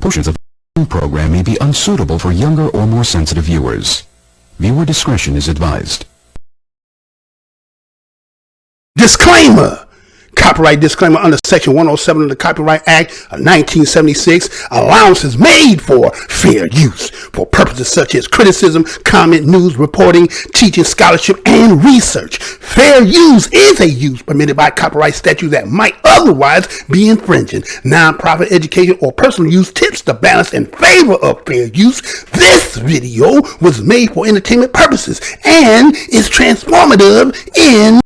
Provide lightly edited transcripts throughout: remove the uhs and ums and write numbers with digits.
Portions of the program may be unsuitable for younger or more sensitive viewers. Viewer discretion is advised. Disclaimer. Copyright disclaimer under Section 107 of the Copyright Act of 1976. Allowances made for fair use for purposes such as criticism, comment, news, reporting, teaching, scholarship, and research. Fair use is a use permitted by copyright statute that might otherwise be infringing. Non-profit education or personal use tips the balance in favor of fair use. This video was made for entertainment purposes and is transformative in...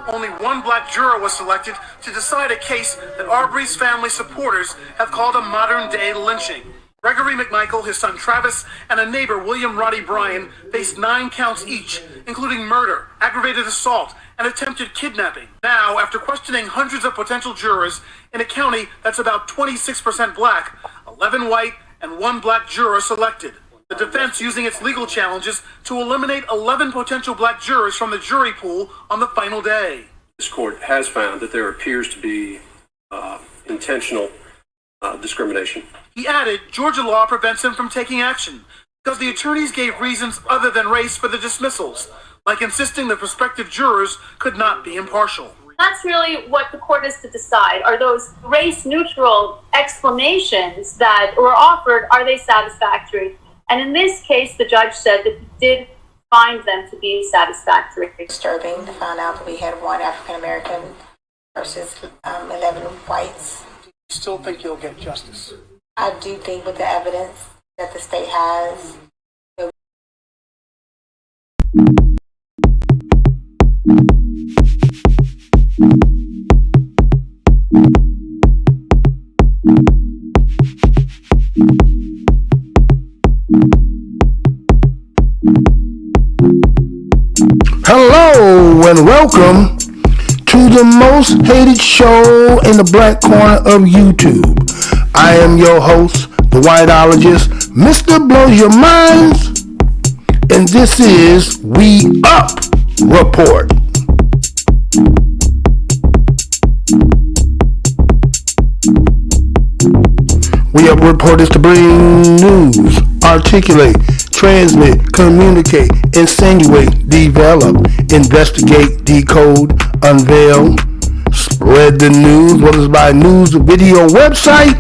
Only one black juror was selected to decide a case that Arbery's family supporters have called a modern-day lynching. Gregory McMichael, his son Travis, and a neighbor, William Roddy Bryan, faced 9 counts each, including murder, aggravated assault, and attempted kidnapping. Now, after questioning hundreds of potential jurors in a county that's about 26% black, 11 white and 1 black juror selected. The defense using its legal challenges to eliminate 11 potential black jurors from the jury pool on the final day. This court has found that there appears to be intentional discrimination. He added, Georgia law prevents him from taking action because the attorneys gave reasons other than race for the dismissals, like insisting the prospective jurors could not be impartial. That's really what the court is to decide. Are those race-neutral explanations that were offered, are they satisfactory? And in this case, the judge said that he did find them to be satisfactory. Disturbing to find out that we had 1 African American versus 11 whites. Do you still think you'll get justice? I do think with the evidence that the state has. Hello and welcome to the most hated show in the black corner of YouTube. I am your host, the whiteologist, Mr. Blows Your Minds, and this is We Up Report. We Up Report is to bring news, articulate, transmit, communicate, insinuate, develop, investigate, decode, unveil, spread the news, whether it's by news, video, website,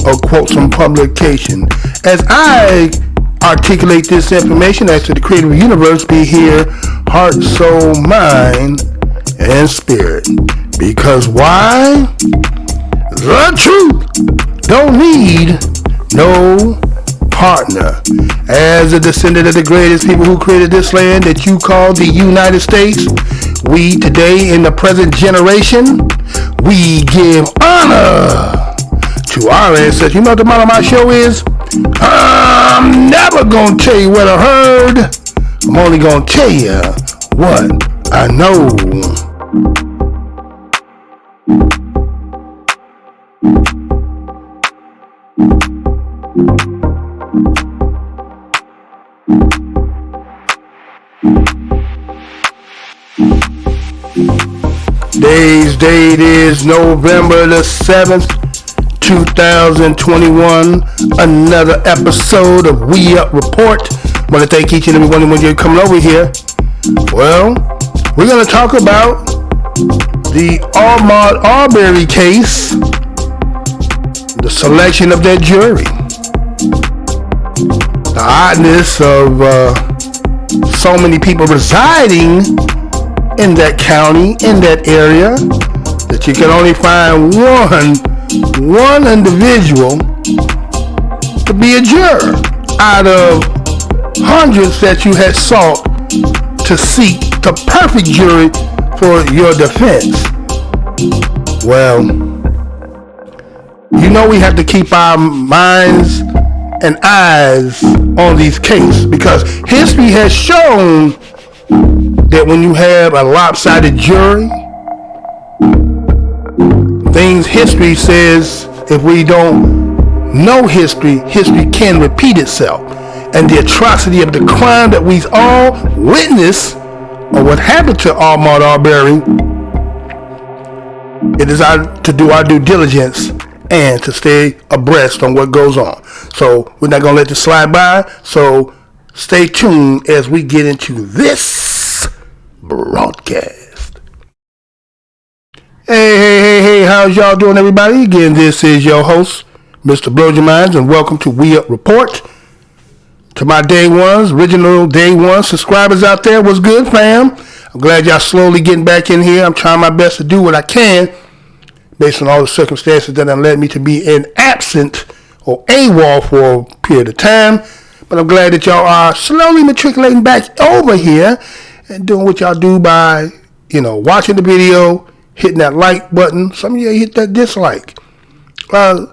or quotes from publication. As I articulate this information, as to the creative universe be here, heart, soul, mind, and spirit. Because why? The truth don't need no partner. As a descendant of the greatest people who created this land that you call the United States, we today in the present generation, we give honor to our ancestors. You know what the motto of my show is? I'm never gonna tell you what I heard. I'm only gonna tell you what I know. Today's date is November the 7th, 2021. Another episode of We Up Report. I want to thank each and every one of you for coming over here. Well, we're going to talk about the Ahmaud Arbery case, the selection of that jury, the oddness of so many people residing in that county, in that area, that you can only find one individual to be a juror out of hundreds that you had sought to seek the perfect jury for your defense. Well, you know we have to keep our minds and eyes on these cases, because history has shown that when you have a lopsided jury, history says if we don't know history, history can repeat itself. And the atrocity of the crime that we all witnessed, or what happened to Ahmaud Arbery, it is to do our due diligence and to stay abreast on what goes on. So we're not going to let this slide by. So stay tuned as we get into this broadcast. Hey, how's y'all doing, everybody? Again, this is your host, Mrblowsurmind, and welcome to We Up Report. To my day ones, original day one subscribers out there, what's good, fam? I'm glad y'all slowly getting back in here. I'm trying my best to do what I can based on all the circumstances that have led me to be absent or AWOL for a period of time. But I'm glad that y'all are slowly matriculating back over here and doing what y'all do by, watching the video, hitting that like button. Some of you hit that dislike.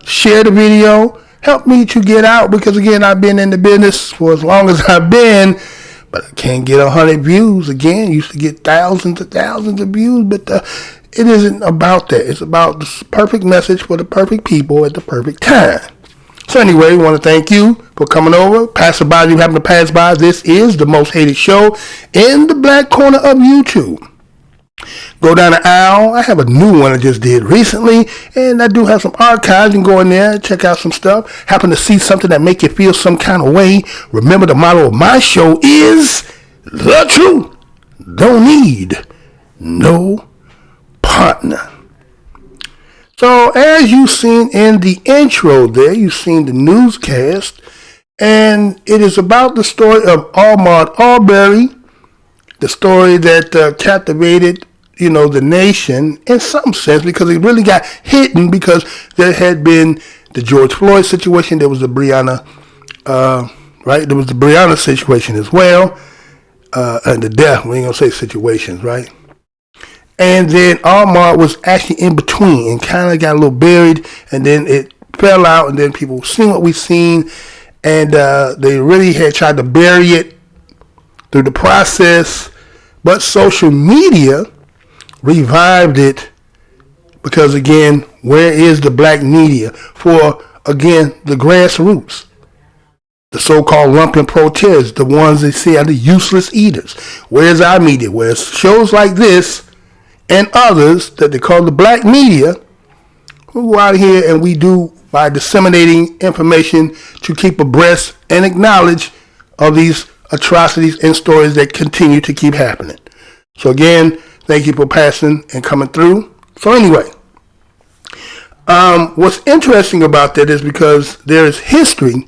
Share the video. Help me to get out because, again, I've been in the business for as long as I've been, but I can't get 100 views. Again, used to get thousands of views, but it isn't about that. It's about the perfect message for the perfect people at the perfect time. So anyway, we want to thank you for coming over. Passerby, you happen to pass by. This is the most hated show in the black corner of YouTube. Go down the aisle. I have a new one I just did recently, and I do have some archives. You can go in there, check out some stuff. Happen to see something that make you feel some kind of way. Remember, the motto of my show is the truth. Don't need no partner. So as you've seen in the intro there, you've seen the newscast, and it is about the story of Ahmaud Arbery, the story that captivated, the nation in some sense, because it really got hidden because there had been the George Floyd situation. There was the Breonna, right? There was the Breonna situation as well, and the death. We ain't gonna say situations, right? And then Ahmaud was actually in between and kind of got a little buried, and then it fell out, and then people seen what we seen, and they really had tried to bury it through the process, but social media revived it because, again, where is the black media for, again, the grassroots? The so-called lumpen protests, the ones they say are the useless eaters. Where's our media? Where's shows like this and others that they call the black media, who go out here and we do by disseminating information to keep abreast and acknowledge of these atrocities and stories that continue to keep happening. So again, thank you for passing and coming through. So anyway, what's interesting about that is because there is history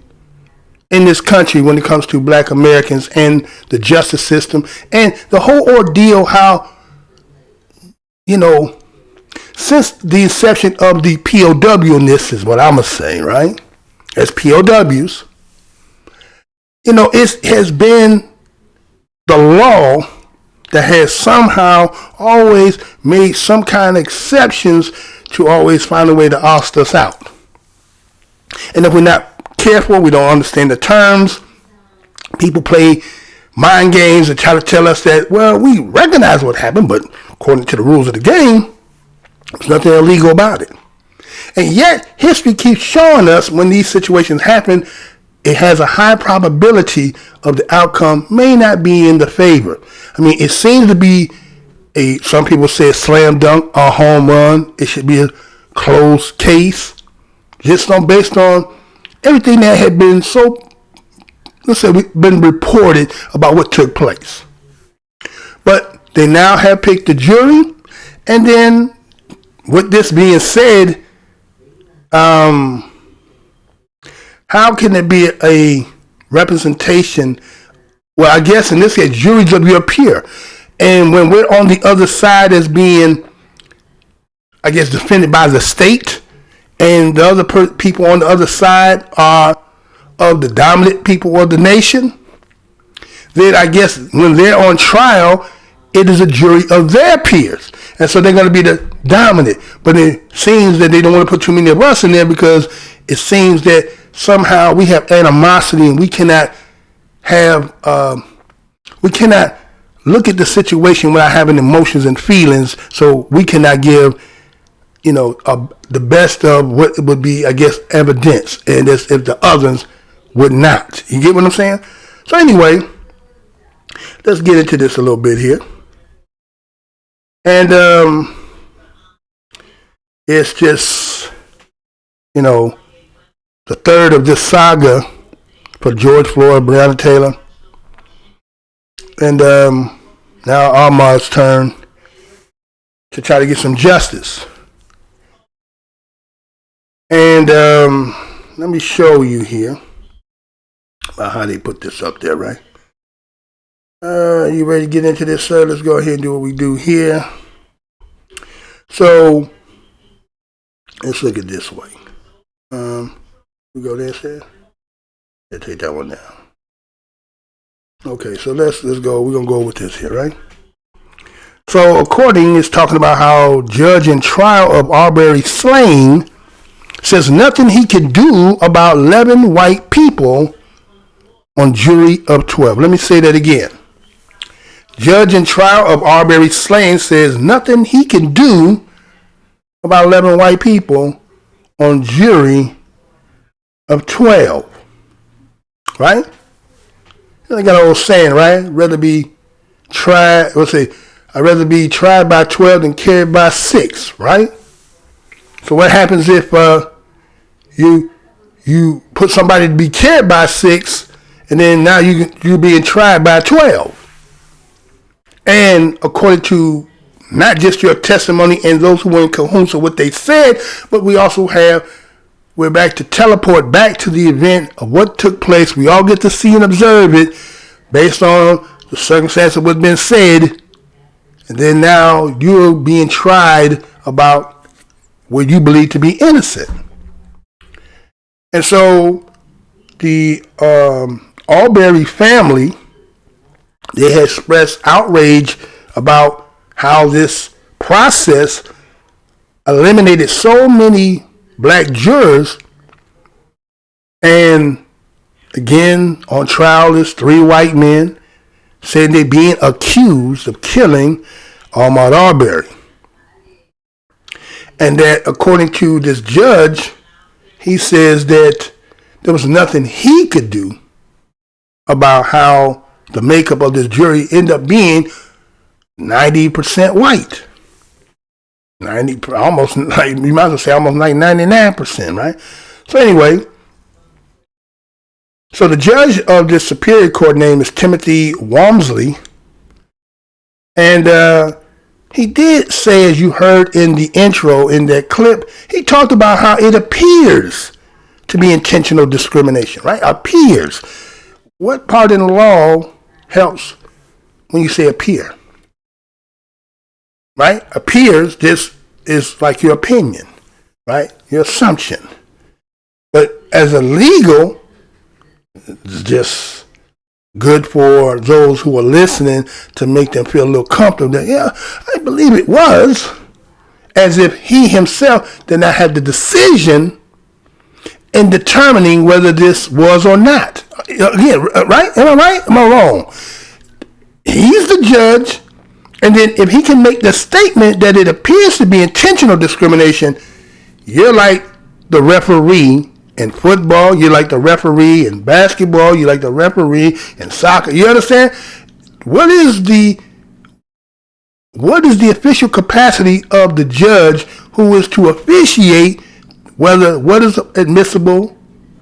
in this country when it comes to black Americans and the justice system and the whole ordeal, how, since the inception of the POW-ness is what I'm going to say, right? As POWs, it has been the law that has somehow always made some kind of exceptions to always find a way to oust us out. And if we're not careful, we don't understand the terms, people play mind games and try to tell us that, well, we recognize what happened, but according to the rules of the game, there's nothing illegal about it. And yet, history keeps showing us when these situations happen, it has a high probability of the outcome may not be in the favor. I mean, it seems to be some people say a slam dunk, a home run. It should be a closed case. Just based on everything that had been been reported about what took place. But they now have picked the jury, and then with this being said, how can it be a representation? Well, I guess in this case, juries of your peer. And when we're on the other side as being, I guess, defended by the state, and the other people on the other side are of the dominant people of the nation, then I guess when they're on trial, it is a jury of their peers. And so they're going to be the dominant. But it seems that they don't want to put too many of us in there because it seems that somehow we have animosity and we cannot look at the situation without having emotions and feelings. So we cannot give, the best of what would be, I guess, evidence. And as if the others would not. You get what I'm saying? So anyway, let's get into this a little bit here. And it's just the third of this saga for George Floyd, Breonna Taylor. And now Ahmaud's turn to try to get some justice. And let me show you here about how they put this up there, right? You ready to get into this, sir? Let's go ahead and do what we do here. So let's look at it this way. We go there, sir. Let's take that one down. Okay, so let's go. We're gonna go with this here, right? So according, it's talking about how judge in trial of Arbery slaying says nothing he can do about 11 white people on jury of 12. Let me say that again. Judge in trial of Arbery slaying says nothing he can do about 11 white people on jury of 12. Right? I got an old saying, right? I'd rather be tried by 12 than carried by 6, right? So what happens if you put somebody to be carried by 6, and then now you're being tried by 12? And according to not just your testimony and those who were in cahoots of what they said, but we're back to teleport back to the event of what took place. We all get to see and observe it based on the circumstances of what's been said. And then now you're being tried about what you believe to be innocent. And so the Arbery family, they had expressed outrage about how this process eliminated so many black jurors. And again, on trial is 3 white men saying they're being accused of killing Ahmaud Arbery. And that according to this judge, he says that there was nothing he could do about how the makeup of this jury ended up being 90% white. Almost like, you might as well say almost like 99%, right? So anyway, so the judge of this Superior Court name is Timothy Walmsley. And he did say, as you heard in the intro in that clip, he talked about how it appears to be intentional discrimination, right? Appears. What part in the law helps when you say appear? Right? Appears, this is like your opinion, right? Your assumption. But as a legal, it's just good for those who are listening to make them feel a little comfortable that, yeah, I believe it was, as if he himself did not have the decision in determining whether this was or not. Again, right? Am I right? Am I wrong? He's the judge. And then if he can make the statement that it appears to be intentional discrimination, you're like the referee in football, you're like the referee in basketball, you're like the referee in soccer. You understand? What is the official capacity of the judge who is to officiate whether what is admissible,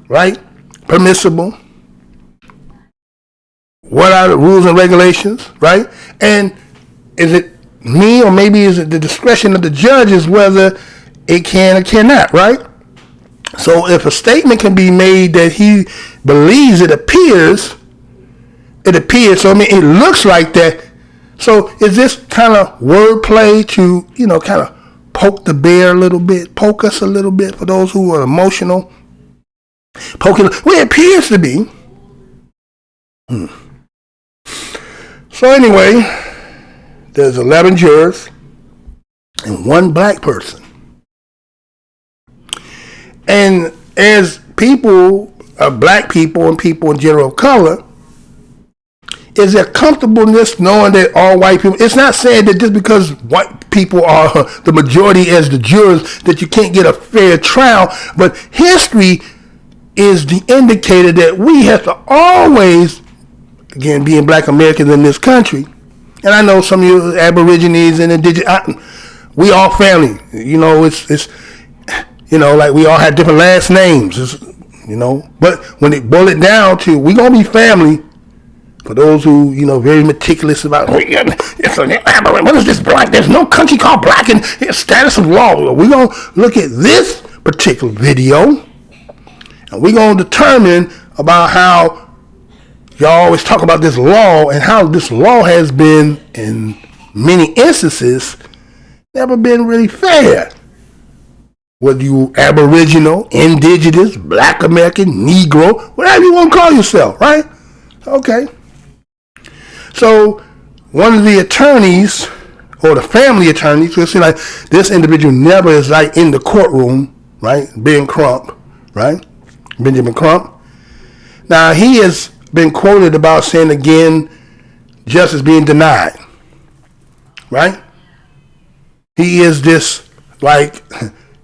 right? Permissible. What are the rules and regulations, right? And is it me, or maybe is it the discretion of the judge is whether it can or cannot, right? So if a statement can be made that he believes it appears, so I mean, it looks like that. So is this kind of wordplay to, kind of poke the bear a little bit, poke us a little bit for those who are emotional? Poking, well, it appears to be. So anyway, there's 11 jurors and 1 black person. And as people, black people and people in general color, is there comfortableness knowing that all white people, it's not saying that just because white people are the majority as the jurors that you can't get a fair trial, but history is the indicator that we have to always, again, being black Americans in this country, and I know some of you Aborigines and indigenous, we all family. It's like we all had different last names, but when it boil it down to, we gonna be family. For those who, very meticulous about, what is this black? There's no country called black in status of law. We're going to look at this particular video, and we're going to determine about how y'all always talk about this law and how this law has been, in many instances, never been really fair. Whether you Aboriginal, Indigenous, Black American, Negro, whatever you want to call yourself, right? Okay. So one of the attorneys, or the family attorneys, will say like, this individual never is like in the courtroom, right? Benjamin Crump. Now he has been quoted about saying again, justice being denied, right? He is this like,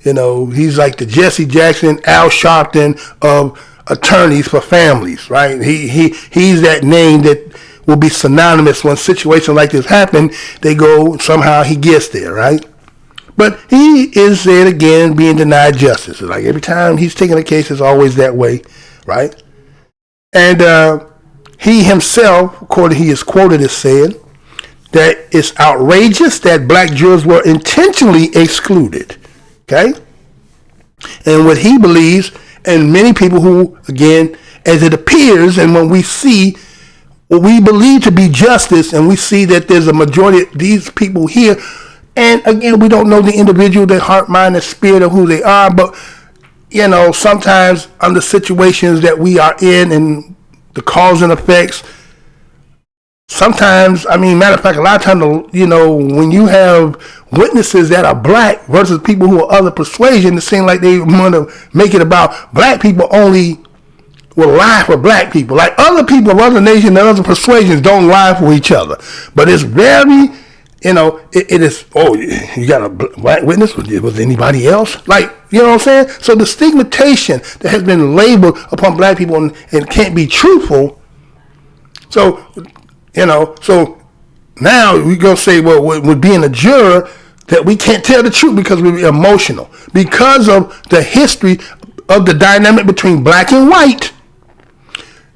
he's like the Jesse Jackson, Al Sharpton of attorneys for families, right? He's that name that will be synonymous when situations like this happen. They go, somehow he gets there, right? But he is said again being denied justice. It's like every time he's taking a case, it's always that way, right? And he himself, according he is quoted as saying, that it's outrageous that black jurors were intentionally excluded, okay? And what he believes, and many people who, again, as it appears, and when we see what we believe to be justice, and we see that there's a majority of these people here, and again, we don't know the individual, their heart, mind, and spirit of who they are, but sometimes under situations that we are in and the cause and effects, sometimes, matter of fact, a lot of times, when you have witnesses that are black versus people who are other persuasion, it seems like they want to make it about black people only will lie for black people. Like other people of other nations and other persuasions don't lie for each other. But it's very, it is, you got a black witness? Was anybody else? Like, you know what I'm saying? So the stigmatization that has been labeled upon black people and can't be truthful. So, so now we go say, well, with being a juror, that we can't tell the truth because we're emotional. Because of the history of the dynamic between black and white,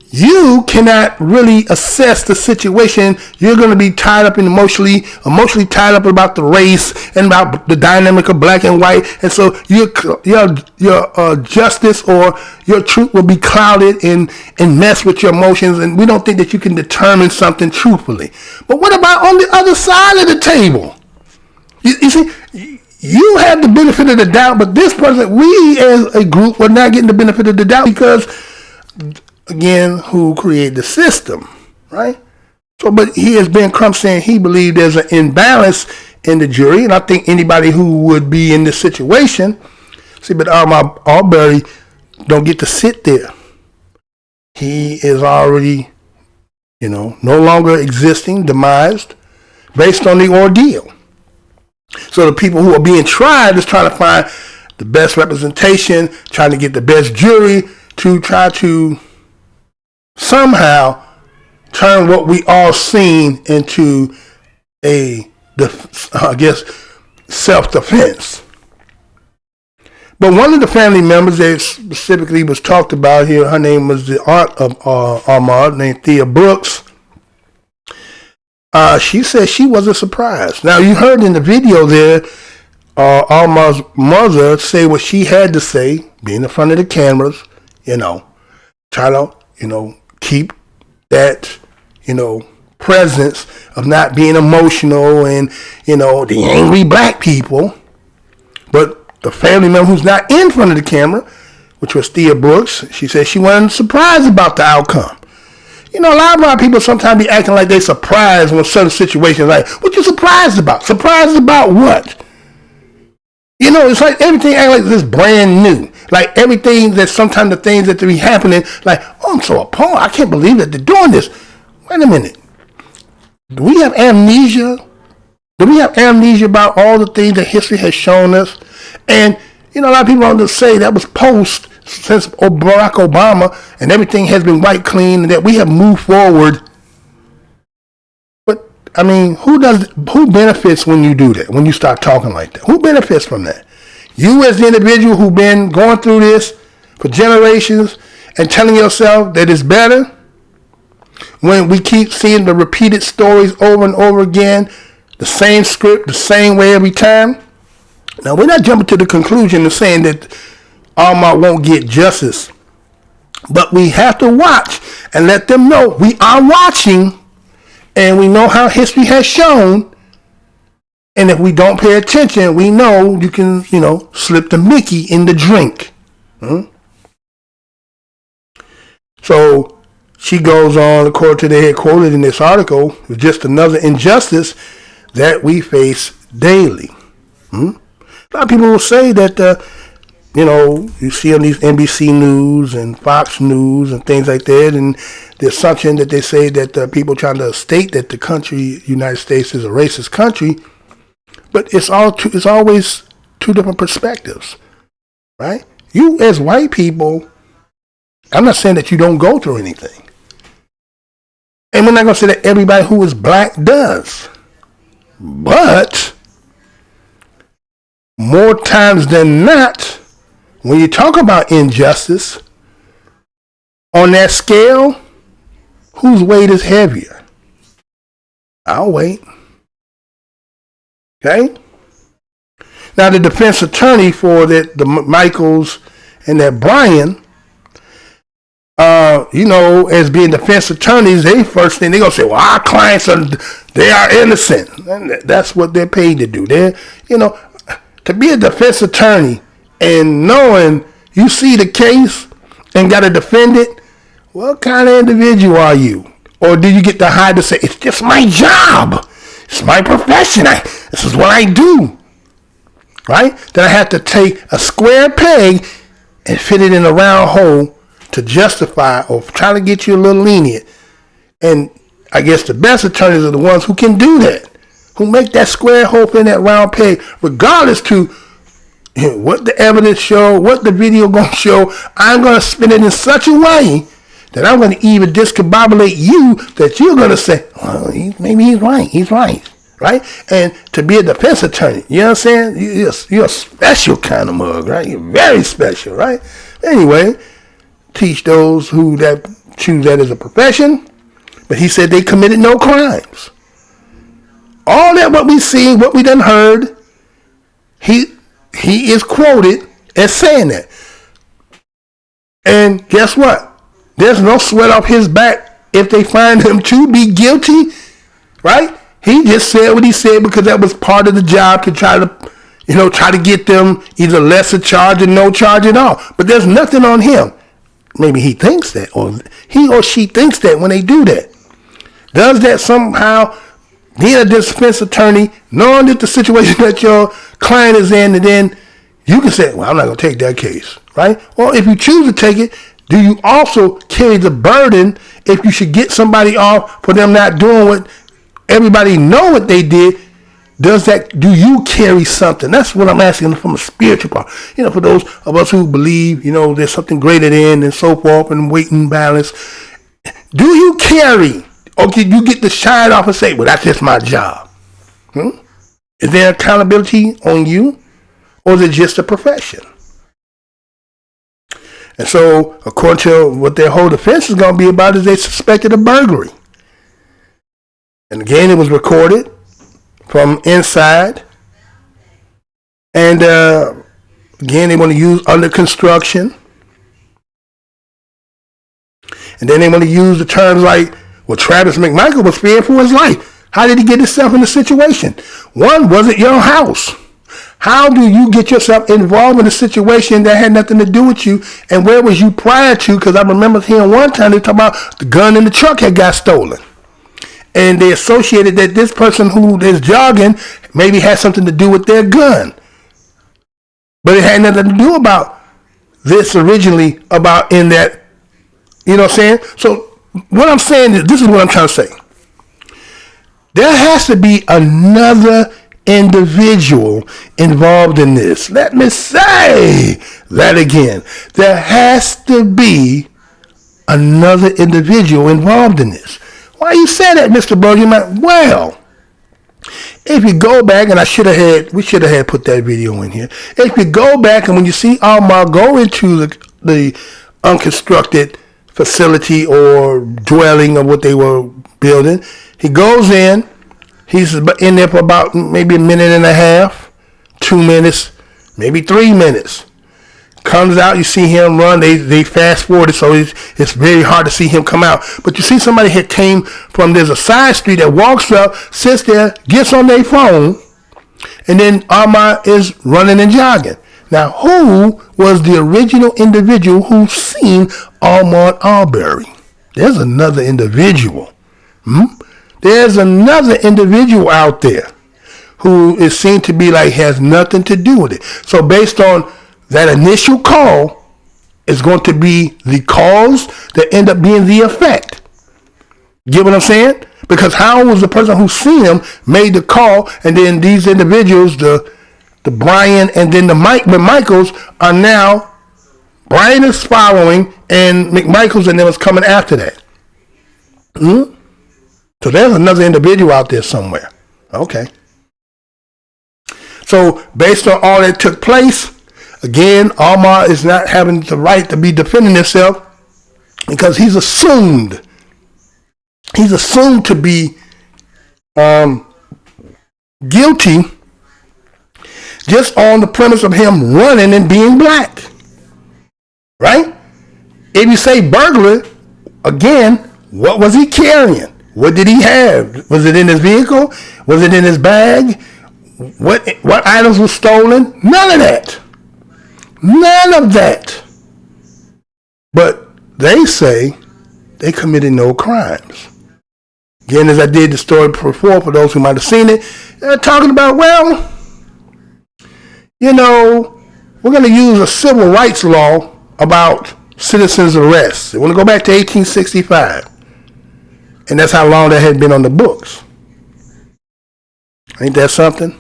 you cannot really assess the situation. You're going to be tied up in emotionally tied up about the race and about the dynamic of black and white. And so your justice or your truth will be clouded and mess with your emotions. And we don't think that you can determine something truthfully. But what about on the other side of the table? You see, you have the benefit of the doubt, but this person, we as a group, are not getting the benefit of the doubt because, again, who created the system, right? So, but he has been Crump saying he believed there's an imbalance in the jury, and I think anybody who would be in this situation, but Ahmaud Arbery don't get to sit there. He is already, no longer existing, demised, based on the ordeal. So the people who are being tried is trying to find the best representation, trying to get the best jury to try to somehow turn what we all seen into self-defense. But one of the family members that specifically was talked about here, her name was the aunt of Ahmaud, named Thea Brooks. She said she wasn't surprised. Now, you heard in the video there, Ahmaud's mother say what she had to say, being in front of the cameras, try to, keep that, presence of not being emotional and, the angry black people. But the family member who's not in front of the camera, which was Thea Brooks, she said she wasn't surprised about the outcome. A lot of our people sometimes be acting like they surprised when certain situations, like, what you surprised about? Surprised about what? It's like everything act like this brand new. Like everything that sometimes the things that be happening, like, I'm so appalled. I can't believe that they're doing this. Wait a minute. Do we have amnesia? Do we have amnesia about all the things that history has shown us? And, a lot of people want to say that was post since Barack Obama and everything has been wiped clean and that we have moved forward. But, who benefits when you do that, when you start talking like that? Who benefits from that? You as the individual who've been going through this for generations and telling yourself that it's better, when we keep seeing the repeated stories over and over again, the same script, the same way every time. Now, we're not jumping to the conclusion of saying that Ahmaud won't get justice. But we have to watch and let them know we are watching, and we know how history has shown. And if we don't pay attention, we know you can, slip the Mickey in the drink. So she goes on, according to the head quoted in this article, with just another injustice that we face daily. A lot of people will say that, you see on these NBC News and Fox News and things like that, and the assumption that they say that people trying to state that the country, United States, is a racist country, but it's always two different perspectives, right? You as white people, I'm not saying that you don't go through anything. And we're not going to say that everybody who is black does. But more times than not, when you talk about injustice, on that scale, whose weight is heavier? I'll wait. Okay? Now, the defense attorney for the Michaels and that Brian, as being defense attorneys, they first thing they're going to say, well, our clients they are innocent. And that's what they're paid to do. To be a defense attorney and knowing you see the case and got to defend it, what kind of individual are you? Or do you get to hide to say, it's just my job. It's my profession. This is what I do. Right? Then I have to take a square peg and fit it in a round hole to justify or try to get you a little lenient. And I guess the best attorneys are the ones who can do that, who make that square hole in that round peg, regardless to what the evidence show, what the video going to show. I'm going to spin it in such a way that I'm going to even discombobulate you that you're going to say, well, maybe he's right, right? And to be a defense attorney, you know what I'm saying? You're a special kind of mug, right? You're very special, right? Anyway, teach those who that choose that as a profession. But he said they committed no crimes. All that what we see, what we done heard, he is quoted as saying that. And guess what? There's no sweat off his back if they find him to be guilty, right? He just said what he said because that was part of the job to try to get them either lesser charge or no charge at all. But there's nothing on him. Maybe he thinks that, or he or she thinks that when they do that. Does that somehow, being a defense attorney, knowing that the situation that your client is in, and then you can say, well, I'm not going to take that case, right? Or if you choose to take it, do you also carry the burden if you should get somebody off for them not doing what everybody know what they did? Do you carry something? That's what I'm asking from a spiritual part. For those of us who believe, there's something greater than and so forth and weight and balance. Do you carry, or can you get the shine off and say, well, that's just my job? Is there accountability on you, or is it just a profession? And so, according to what their whole defense is going to be about, is they suspected a burglary. And again, it was recorded from inside. And again, they want to use under construction. And then they want to use the terms like, well, Travis McMichael was fearing for his life. How did he get himself in the situation? One, was it your house? How do you get yourself involved in a situation that had nothing to do with you? And where was you prior to? Because I remember hearing one time they talk about the gun in the truck had got stolen. And they associated that this person who is jogging maybe had something to do with their gun. But it had nothing to do about this originally about in that, you know what I'm saying? So what I'm saying is, this is what I'm trying to say. There has to be another individual involved in this. Let me say that again. There has to be another individual involved in this. Why you say that, Mr. Mrblowsurmind? Well, If you go back, and we should have had put that video in here. If you go back and when you see Ahmaud go into the unconstructed facility or dwelling of what they were building, he goes in. He's in there for about maybe a minute and a half, 2 minutes, maybe 3 minutes. Comes out, you see him run. They fast forward it, so it's very hard to see him come out. But you see somebody had came from, there's a side street that walks up, sits there, gets on their phone, and then Ahmaud is running and jogging. Now, who was the original individual who seen Ahmaud Arbery? There's another individual. There's another individual out there who is seen to be like has nothing to do with it. So based on that initial call is going to be the cause that end up being the effect. Get what I'm saying? Because how was the person who seen him made the call, and then these individuals, the Brian and then the McMichaels are now, Brian is following and McMichaels and them is coming after that. So there's another individual out there somewhere. Okay. So based on all that took place, again, Ahmaud is not having the right to be defending himself because he's assumed to be guilty just on the premise of him running and being black. Right? If you say burglar, again, what was he carrying? What did he have? Was it in his vehicle? Was it in his bag? What items were stolen? None of that. None of that. But they say they committed no crimes. Again, as I did the story before, for those who might have seen it, they're talking about, well, you know, we're going to use a civil rights law about citizens' arrests. They want to go back to 1865. And that's how long that had been on the books. Ain't that something?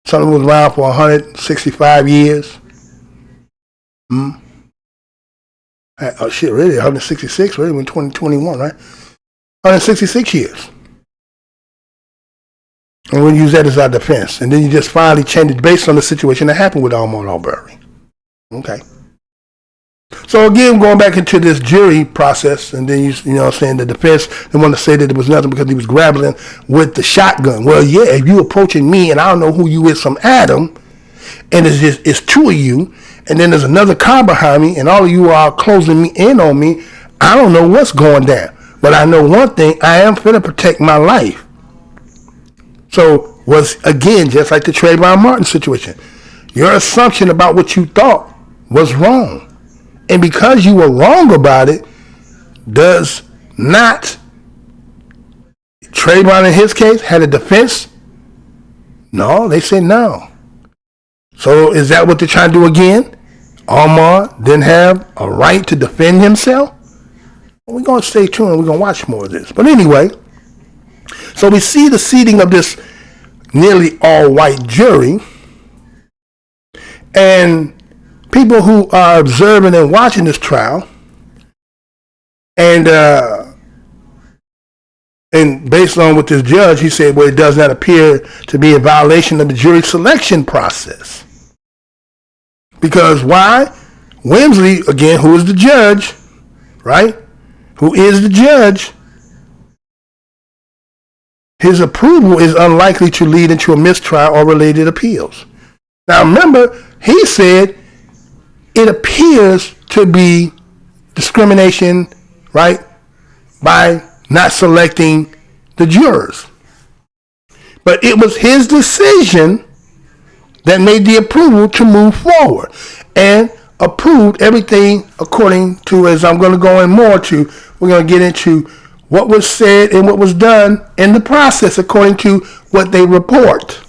Something was around for 165 years. Oh shit, really? 166? Really? In 2021, right? 166 years. And we'll use that as our defense. And then you just finally change it based on the situation that happened with Ahmaud Arbery. Okay. So again, going back into this jury process, and then you know what I'm saying, the defense, they want to say that it was nothing because he was grappling with the shotgun. Well, yeah, if you approaching me and I don't know who you is from Adam, and it's two of you, and then there's another car behind me, and all of you are closing me in on me, I don't know what's going down. But I know one thing, I am finna protect my life. So was, again, just like the Trayvon Martin situation, your assumption about what you thought was wrong. And because you were wrong about it, does not Trayvon in his case had a defense? No, they said no. So is that what they're trying to do again? Ahmaud didn't have a right to defend himself? Well, we're going to stay tuned and we're going to watch more of this. But anyway, so we see the seating of this nearly all-white jury, and people who are observing and watching this trial, and based on what this judge, he said, well, it does not appear to be a violation of the jury selection process. Because why? Wimsley, again, who is the judge, right? Who is the judge? His approval is unlikely to lead into a mistrial or related appeals. Now remember, he said it appears to be discrimination, right, by not selecting the jurors. But it was his decision that made the approval to move forward and approved everything according to, as I'm going to go in more to, we're going to get into what was said and what was done in the process according to what they report.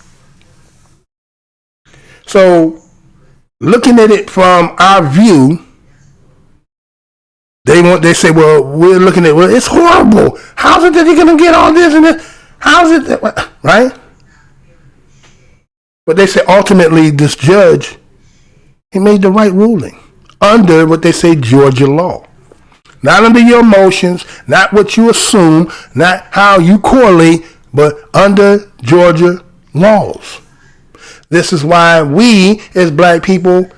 So, looking at it from our view, they say, well, we're looking at, well, it's horrible. How's it that you're going to get all this and this? How's it that, right? But they say ultimately this judge, he made the right ruling under what they say Georgia law. Not under your emotions, not what you assume, not how you correlate, but under Georgia laws. This is why we, as black people,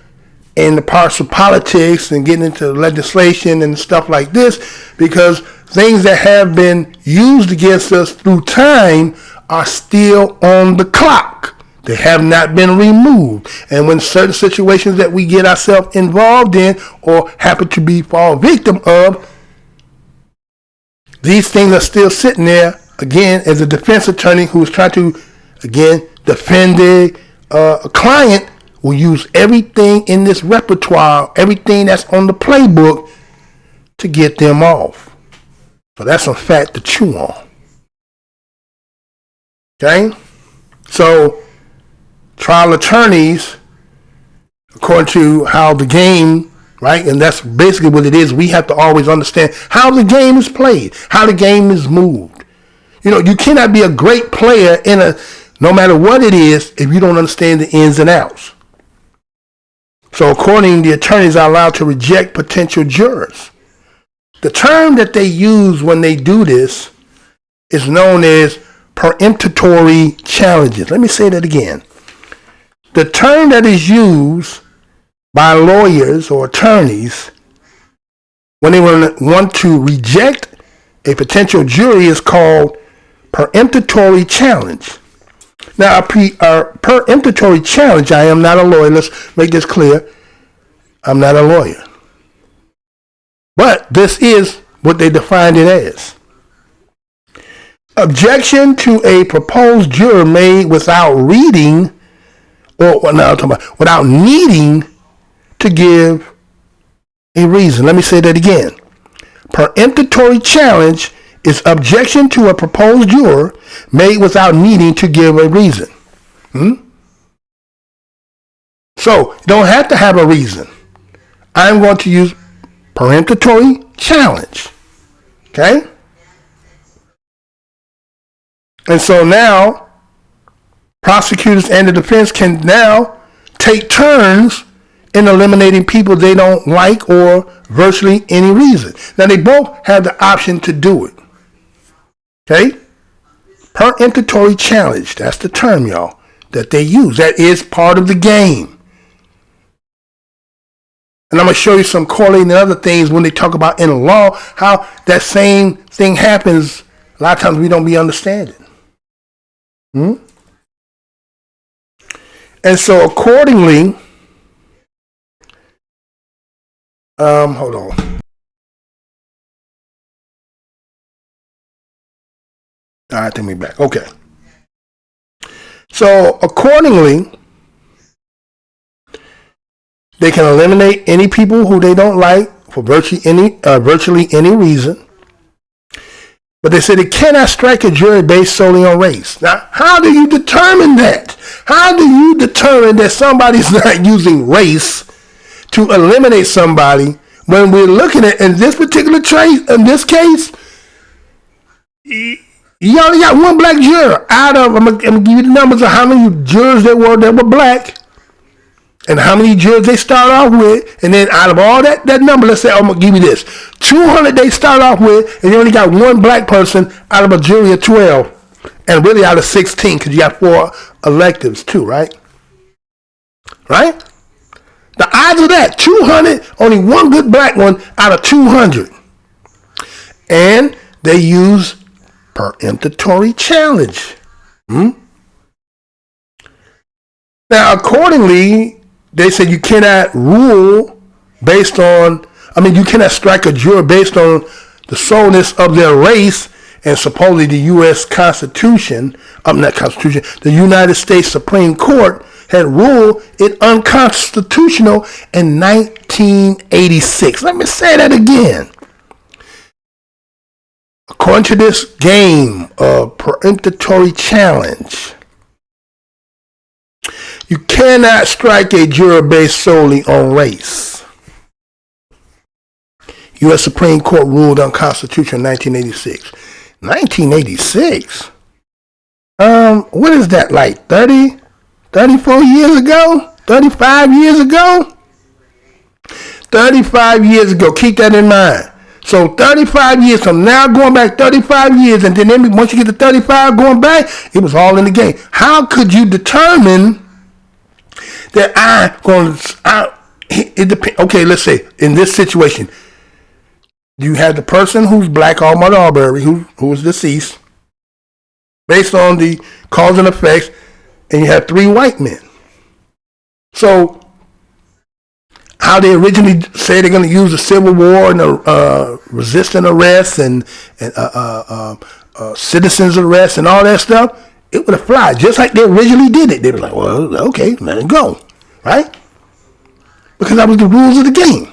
in the parts of politics and getting into legislation and stuff like this, because things that have been used against us through time are still on the clock. They have not been removed. And when certain situations that we get ourselves involved in or happen to fall victim of, these things are still sitting there, again, as a defense attorney who is trying to, again, defend a client, will use everything in this repertoire, everything that's on the playbook to get them off. So that's some fat to chew on. Okay? So trial attorneys, according to how the game, right, and that's basically what it is, we have to always understand how the game is played, how the game is moved. You know, you cannot be a great player no matter what it is, if you don't understand the ins and outs. So according, the attorneys are allowed to reject potential jurors. The term that they use when they do this is known as peremptory challenges. Let me say that again. The term that is used by lawyers or attorneys when they want to reject a potential jury is called peremptory challenge. Now, a peremptory challenge, I am not a lawyer. Let's make this clear. I'm not a lawyer. But this is what they defined it as. Objection to a proposed juror made without reading without needing to give a reason. Let me say that again. Peremptory challenge is objection to a proposed juror made without needing to give a reason. So, you don't have to have a reason. I'm going to use peremptory challenge. Okay? And so now, prosecutors and the defense can now take turns in eliminating people they don't like or virtually any reason. Now, they both have the option to do it. Okay? Peremptory challenge. That's the term, y'all, that they use. That is part of the game. And I'm going to show you some correlating other things when they talk about in law, how that same thing happens. A lot of times we don't be understanding. And so accordingly, hold on. All right, take me back. Okay. So accordingly, they can eliminate any people who they don't like for virtually any reason. But they say they cannot strike a jury based solely on race. Now, how do you determine that? How do you determine that somebody's not using race to eliminate somebody when we're looking at, in this particular in this case, you only got one black juror out of, I'm going to give you the numbers of how many jurors there were black and how many jurors they start off with. And then out of all that number, let's say, I'm going to give you this. 200 they start off with, and you only got one black person out of a jury of 12. And really out of 16, because you got 4 electives too, right? Right? The odds of that, 200, only one good black one out of 200. And they use peremptory challenge. Now, accordingly, they said you cannot rule based on, you cannot strike a juror based on the soleness of their race, and supposedly the U.S. Constitution, the United States Supreme Court had ruled it unconstitutional in 1986. Let me say that again. According to this game of peremptory challenge, you cannot strike a juror based solely on race. U.S. Supreme Court ruled unconstitutional in 1986. 1986? What is that, like 30, 34 years ago? 35 years ago? 35 years ago. Keep that in mind. So 35 years from now, going back 35 years, and then once you get to 35 going back, it was all in the game. How could you determine that it depends? Okay, let's say in this situation, you have the person who's black, Ahmaud Arbery, who was deceased, based on the cause and effects, and you have 3 white men. So how they originally said they're going to use the Civil War and resistant arrests and citizens arrests and all that stuff, it would have fly just like they originally did it. They were like, well, okay, let it go, right? Because that was the rules of the game,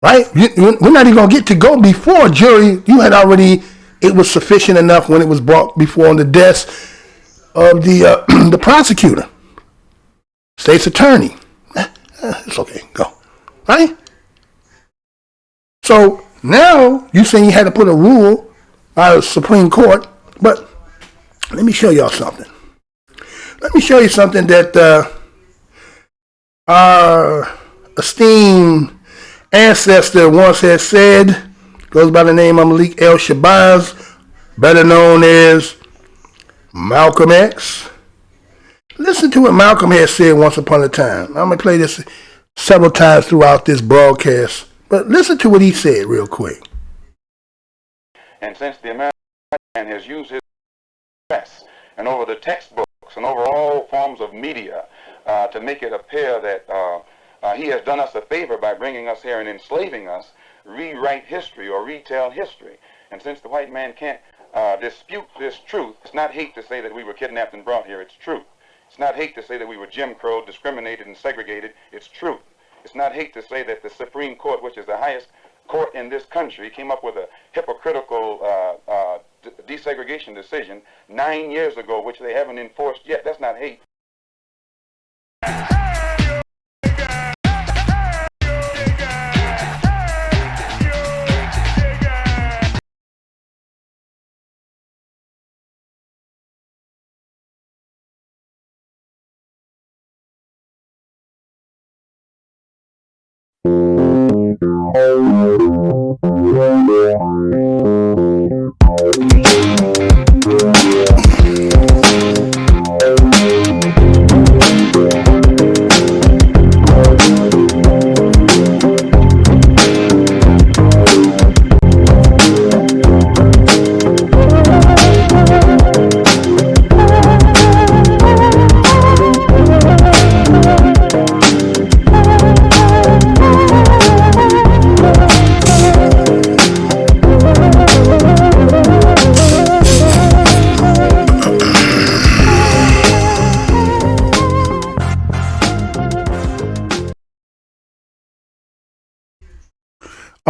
right? We're not even going to get to go before jury. You had already, it was sufficient enough when it was brought before on the desk of the prosecutor, state's attorney. It's okay, go, right? So now you saying you had to put a rule by the Supreme Court, but let me show y'all something. Let me show you something that our esteemed ancestor once had said. Goes by the name of Malik El Shabazz, better known as Malcolm X. Listen to what Malcolm had said once upon a time. I'm going to play this several times throughout this broadcast, but listen to what he said real quick. And since the American man has used his press and over the textbooks and over all forms of media to make it appear that he has done us a favor by bringing us here and enslaving us, rewrite history or retell history. And since the white man can't dispute this truth, it's not hate to say that we were kidnapped and brought here, it's truth. It's not hate to say that we were Jim Crow, discriminated and segregated. It's truth. It's not hate to say that the Supreme Court, which is the highest court in this country, came up with a hypocritical desegregation decision 9 years ago, which they haven't enforced yet. That's not hate.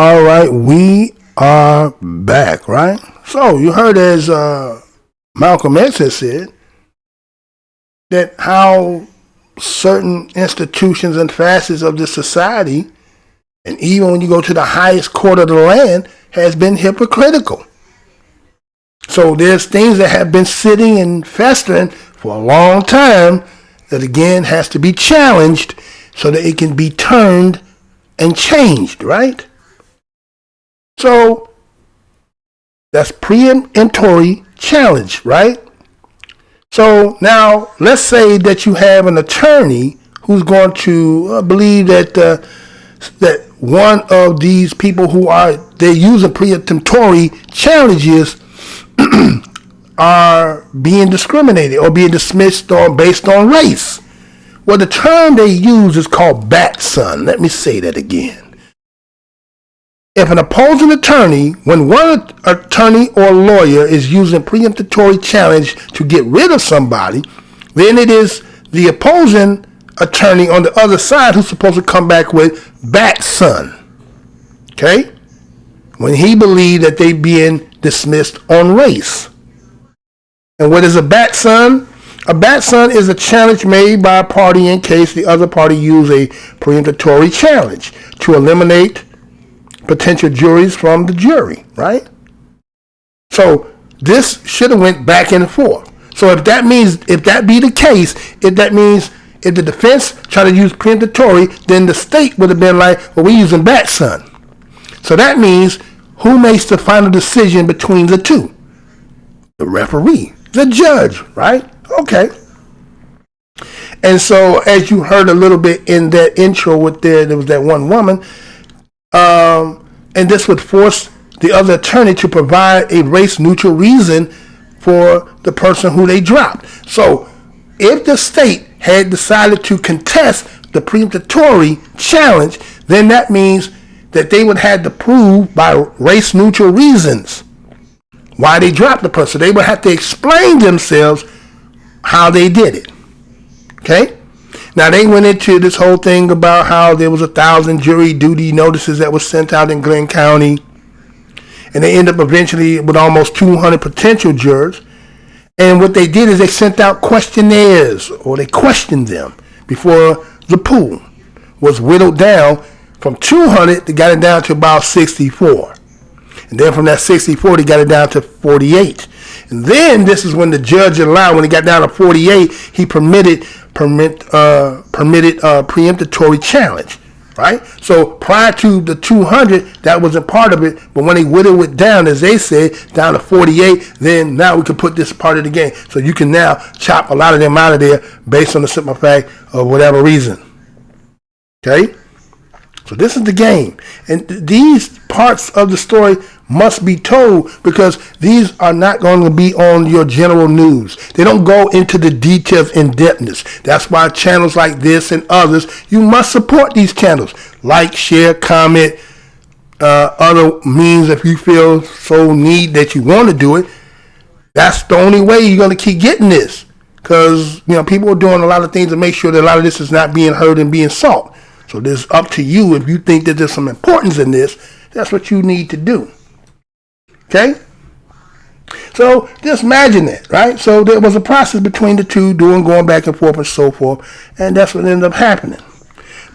All right, we are back, right? So you heard as Malcolm X has said that how certain institutions and facets of this society, and even when you go to the highest court of the land, has been hypocritical. So there's things that have been sitting and festering for a long time that again has to be challenged so that it can be turned and changed, right? So that's preemptory challenge, right? So now let's say that you have an attorney who's going to believe that that one of these people they're using preemptory challenges are being discriminated or being dismissed or based on race. Well, the term they use is called Batson. Let me say that again. If an opposing attorney, when one attorney or lawyer is using preemptory challenge to get rid of somebody, then it is the opposing attorney on the other side who's supposed to come back with Batson. Okay? When he believed that they being dismissed on race. And what is a Batson? A Batson is a challenge made by a party in case the other party use a preemptory challenge to eliminate potential juries from the jury, right? So this should have went back and forth. So if that be the case, if the defense tried to use preemptory, then the state would have been like, well, we're using Batson. So that means who makes the final decision between the two? The referee, the judge, right? Okay. And so, as you heard a little bit in that intro there was that one woman, and this would force the other attorney to provide a race-neutral reason for the person who they dropped. So, if the state had decided to contest the preemptory challenge, then that means that they would have to prove by race-neutral reasons why they dropped the person. They would have to explain themselves how they did it. Okay? Now, they went into this whole thing about how there was 1,000 jury duty notices that was sent out in Glenn County. And they end up eventually with almost 200 potential jurors. And what they did is they sent out questionnaires, or they questioned them before the pool was whittled down from 200. They got it down to about 64. And then from that 64, they got it down to 48. And then this is when the judge allowed, when it got down to 48, he permitted preemptory challenge, right? So prior to the 200, that wasn't part of it. But when they whittled it down, as they said, down to 48, then now we can put this part of the game. So you can now chop a lot of them out of there based on the simple fact of whatever reason. Okay? So this is the game. And these parts of the story must be told, because these are not going to be on your general news. They don't go into the details in depthness. That's why channels like this and others, you must support these channels. Like, share, comment, other means if you feel so need that you want to do it. That's the only way you're going to keep getting this. Because, people are doing a lot of things to make sure that a lot of this is not being heard and being sought. So it's up to you. If you think that there's some importance in this, that's what you need to do. Okay? So just imagine that, right? So there was a process between the two, going back and forth and so forth, and that's what ended up happening.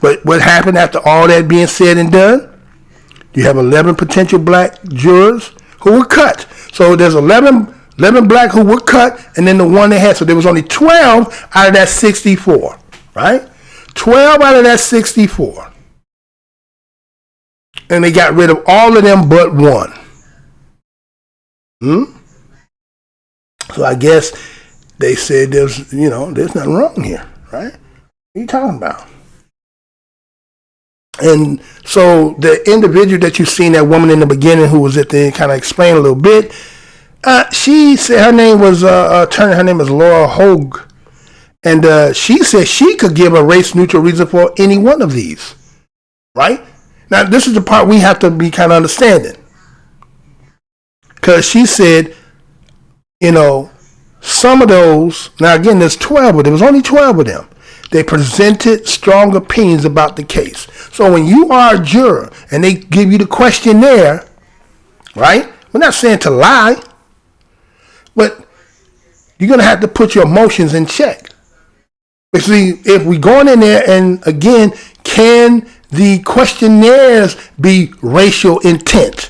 But what happened after all that being said and done? You have 11 potential black jurors who were cut. So there's 11 black who were cut, and then the one they had. So there was only 12 out of that 64, right? 12 out of that 64. And they got rid of all of them but one. So I guess they said there's nothing wrong here, right? What are you talking about? And so the individual that you seen, that woman in the beginning who was at the end, kind of explained a little bit. She said her name was her name is Laura Hogue. And she said she could give a race-neutral reason for any one of these, right? Now, this is the part we have to be kind of understanding. Because she said, some of those, now again, there's 12, but there was only 12 of them. They presented strong opinions about the case. So when you are a juror and they give you the questionnaire, right? We're not saying to lie, but you're going to have to put your emotions in check. See, if we're going in there, and again, can the questionnaires be racial intent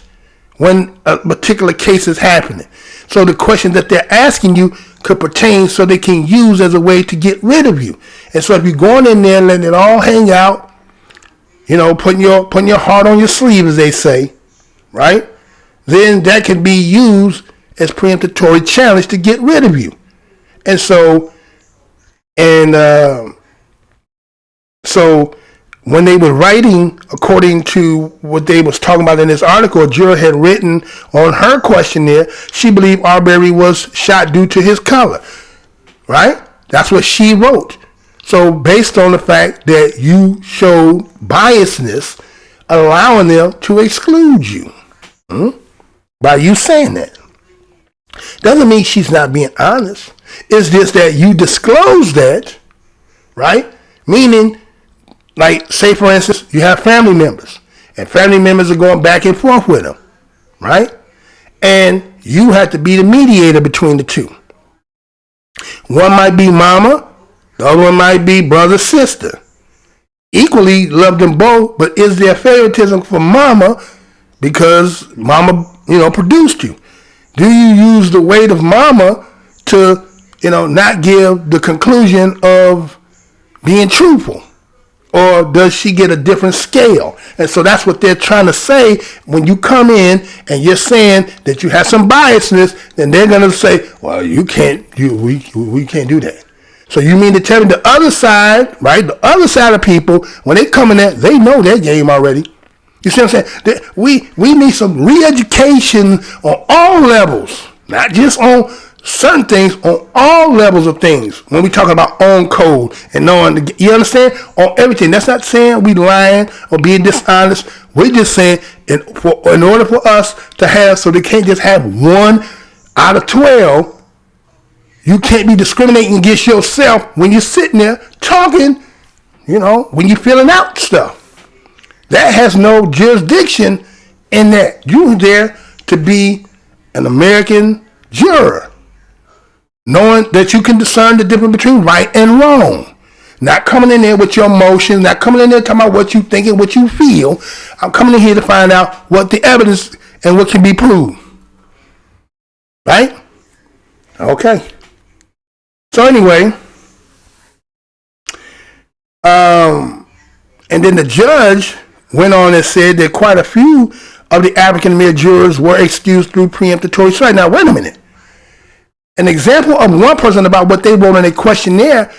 when a particular case is happening? So the question that they're asking you could pertain so they can use as a way to get rid of you. And so if you're going in there and letting it all hang out, putting your heart on your sleeve, as they say, right? Then that can be used as preemptory challenge to get rid of you. And so when they were writing, according to what they was talking about in this article, a juror had written on her questionnaire, she believed Arbery was shot due to his color, right? That's what she wrote. So based on the fact that you showed biasness, allowing them to exclude you by you saying that. Doesn't mean she's not being honest. It's just that you disclose that, right? Meaning, like, say for instance, you have family members, and family members are going back and forth with them, right? And you have to be the mediator between the two. One might be mama, the other one might be brother, sister. Equally love them both, but is there favoritism for mama because mama, produced you? Do you use the weight of mama to, not give the conclusion of being truthful? or does she get a different scale? And so that's what they're trying to say. When you come in and you're saying that you have some biasness, then they're going to say, well, we can't do that. So you mean to tell me the other side, right? The other side of people, when they come in there, they know their game already. You see what I'm saying? We need some re-education on all levels, not just on certain things, on all levels of things. When we talk about own code and knowing, you understand? On everything. That's not saying we lying or being dishonest. We're just saying in order for us to have, so they can't just have 1 out of 12. You can't be discriminating against yourself when you're sitting there talking, when you're filling out stuff. That has no jurisdiction in that. You're there to be an American juror, knowing that you can discern the difference between right and wrong. Not coming in there with your emotions, not coming in there talking about what you think and what you feel. I'm coming in here to find out what the evidence and what can be proved. Right? Okay. So anyway, and then the judge went on and said that quite a few of the African-American jurors were excused through preemptory strike. Now, wait a minute. An example of one person about what they wrote in a questionnaire,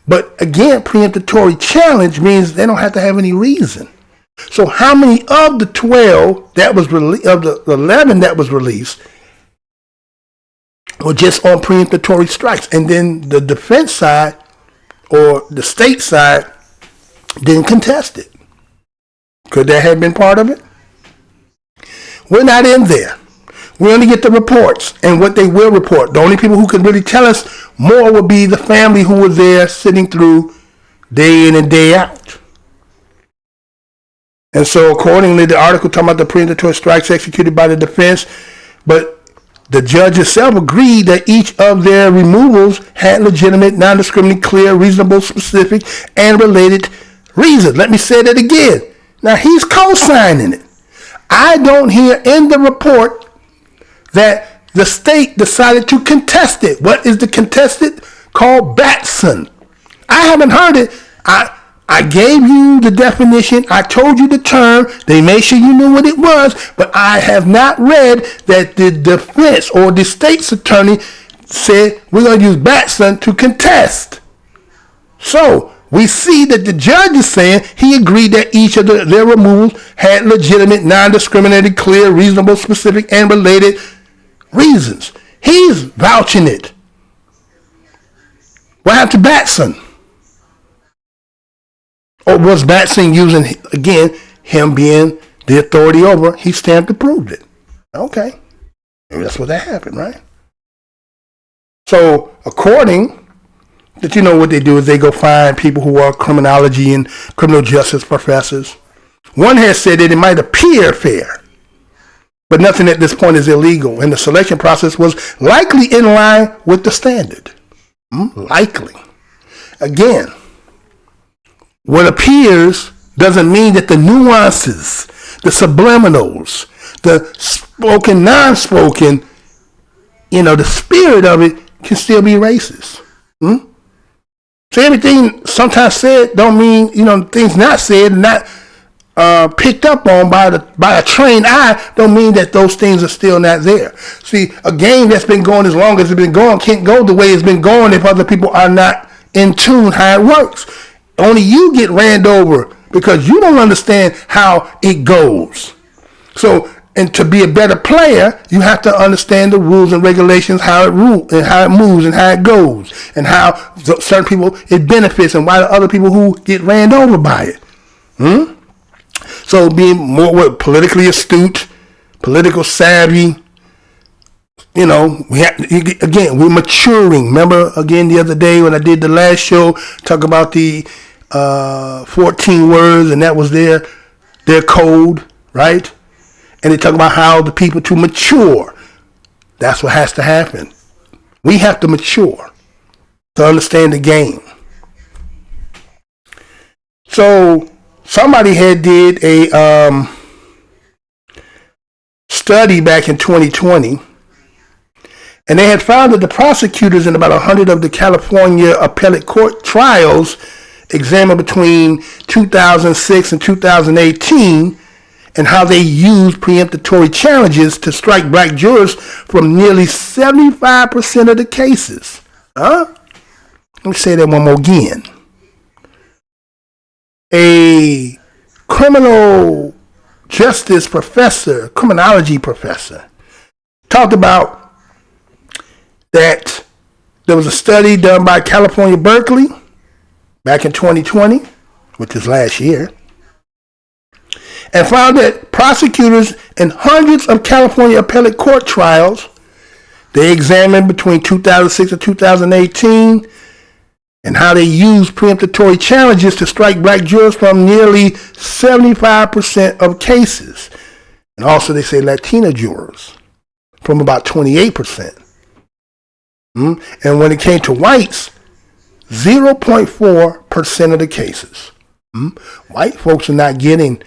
but again, preemptory challenge means they don't have to have any reason. So how many of the 12 that was of the 11 that was released were just on preemptory strikes? And then the defense side or the state side didn't contest it. Could that have been part of it? We're not in there. We only get the reports and what they will report. The only people who can really tell us more will be the family who were there sitting through day in and day out. And so accordingly, the article talking about the preemptory strikes executed by the defense, but the judge itself agreed that each of their removals had legitimate, non-discriminatory, clear, reasonable, specific, and related reasons. Let me say that again. Now, he's co-signing it. I don't hear in the report that the state decided to contest it. What is the contested? Called Batson. I haven't heard it. I gave you the definition. I told you the term. They made sure you knew what it was, but I have not read that the defense or the state's attorney said we're going to use Batson to contest. So we see that the judge is saying he agreed that each of their removals had legitimate, non-discriminating, clear, reasonable, specific, and related reasons. He's vouching it. What happened to Batson? Or was Batson using, again, him being the authority over, he stamped approved it? Okay. Maybe that's what that happened, right? So, according that, what they do is they go find people who are criminology and criminal justice professors. One has said that it might appear fair, but nothing at this point is illegal, and the selection process was likely in line with the standard. Likely. Again, what appears doesn't mean that the nuances, the subliminals, the spoken, non-spoken, the spirit of it can still be racist. So everything sometimes said don't mean, things not said and not picked up on by a trained eye don't mean that those things are still not there. See, a game that's been going as long as it's been going can't go the way it's been going if other people are not in tune how it works. Only you get ran over because you don't understand how it goes. So, and to be a better player, you have to understand the rules and regulations, how it moves and how it goes, and how certain people it benefits and why the other people who get ran over by it. So being more politically astute, political savvy, we have, again, we're maturing. Remember, again, the other day when I did the last show, talk about the 14 words, and that was their code, right? And they talk about how the people to mature. That's what has to happen. We have to mature to understand the game. So somebody had did a study back in 2020, and they had found that the prosecutors in about 100 of the California appellate court trials examined between 2006 and 2018 and how they used preemptory challenges to strike black jurors from nearly 75% of the cases. Let me say that one more again. A criminal justice professor, criminology professor, talked about that there was a study done by California, Berkeley, back in 2020, which is last year, and found that prosecutors in hundreds of California appellate court trials, they examined between 2006 and 2018, and how they used preemptory challenges to strike black jurors from nearly 75% of cases. And also they say Latino jurors from about 28%. And when it came to whites, 0.4% of the cases. White folks are not getting,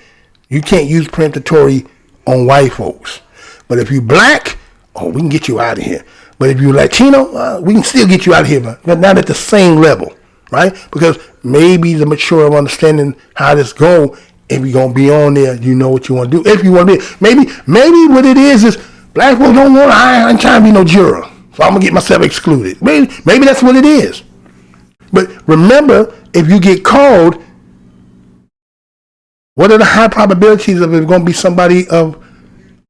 you can't use preemptory on white folks. But if you black, we can get you out of here. But if you're Latino, we can still get you out of here, but not at the same level, right? Because maybe the mature of understanding how this go, if you're going to be on there, you know what you want to do. If you want to be, maybe what it is black folks don't want, I ain't trying to be no juror, so I'm going to get myself excluded. Maybe that's what it is. But remember, if you get called, what are the high probabilities of it going to be somebody of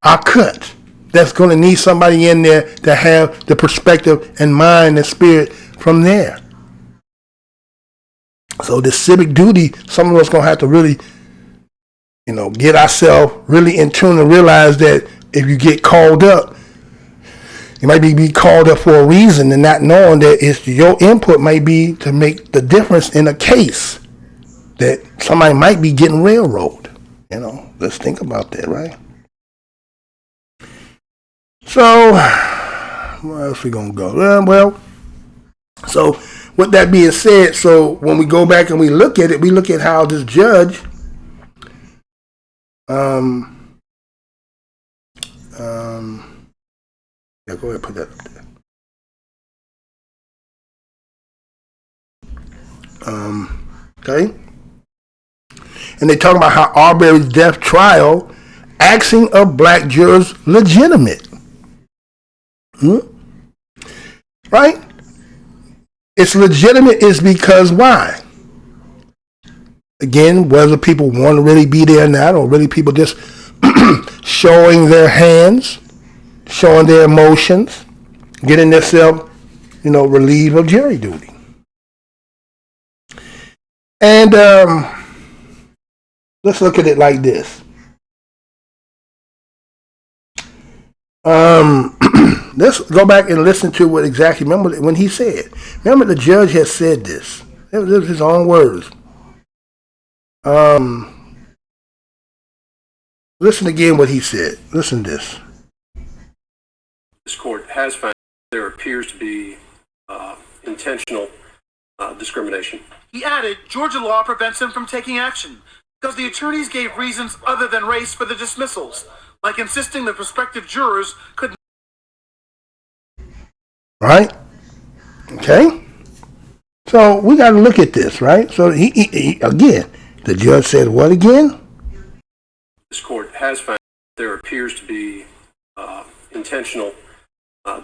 our cut that's going to need somebody in there to have the perspective and mind and spirit from there? So this civic duty, some of us going to have to really, get ourselves really in tune and realize that if you get called up, you might be called up for a reason, and not knowing that your input might be to make the difference in a case that somebody might be getting railroaded. Let's think about that, right? So, where else we gonna go? So with that being said, so when we go back and we look at it, we look at how this judge, yeah, go ahead and put that up there. Okay. And they talk about how Arbery's death trial, axing of black jurors legitimate. Right? It's legitimate is because why? Again, whether people want to really be there or not, or really people just showing their hands, showing their emotions, getting themselves, relieved of jury duty. And let's look at it like this. Let's go back and listen to what exactly, remember when he said. Remember the judge has said this. It was his own words. Listen again what he said. Listen to this. This court has found there appears to be intentional discrimination. He added, Georgia law prevents him from taking action because the attorneys gave reasons other than race for the dismissals, like insisting that prospective jurors could. Right? Okay? So we got to look at this, right? So he again, the judge said what again? This court has found there appears to be intentional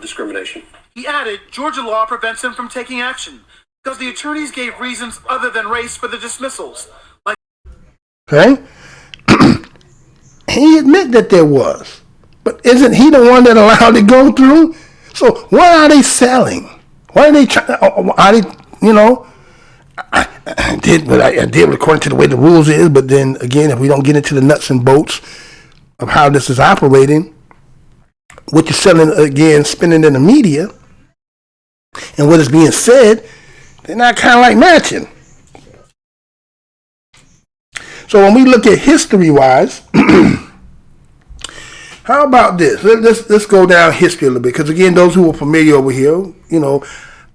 discrimination. He added, Georgia law prevents him from taking action because the attorneys gave reasons other than race for the dismissals. Like. Okay? He admitted that there was. But isn't he the one that allowed it to go through? So what are they selling? What are they trying? Are they, I did what I did according to the way the rules is, but then again, if we don't get into the nuts and bolts of how this is operating, what you're selling again, spinning in the media, and what is being said, they're not kind of like matching. So when we look at history-wise, how about this? Let's go down history a little bit, because again, those who are familiar over here,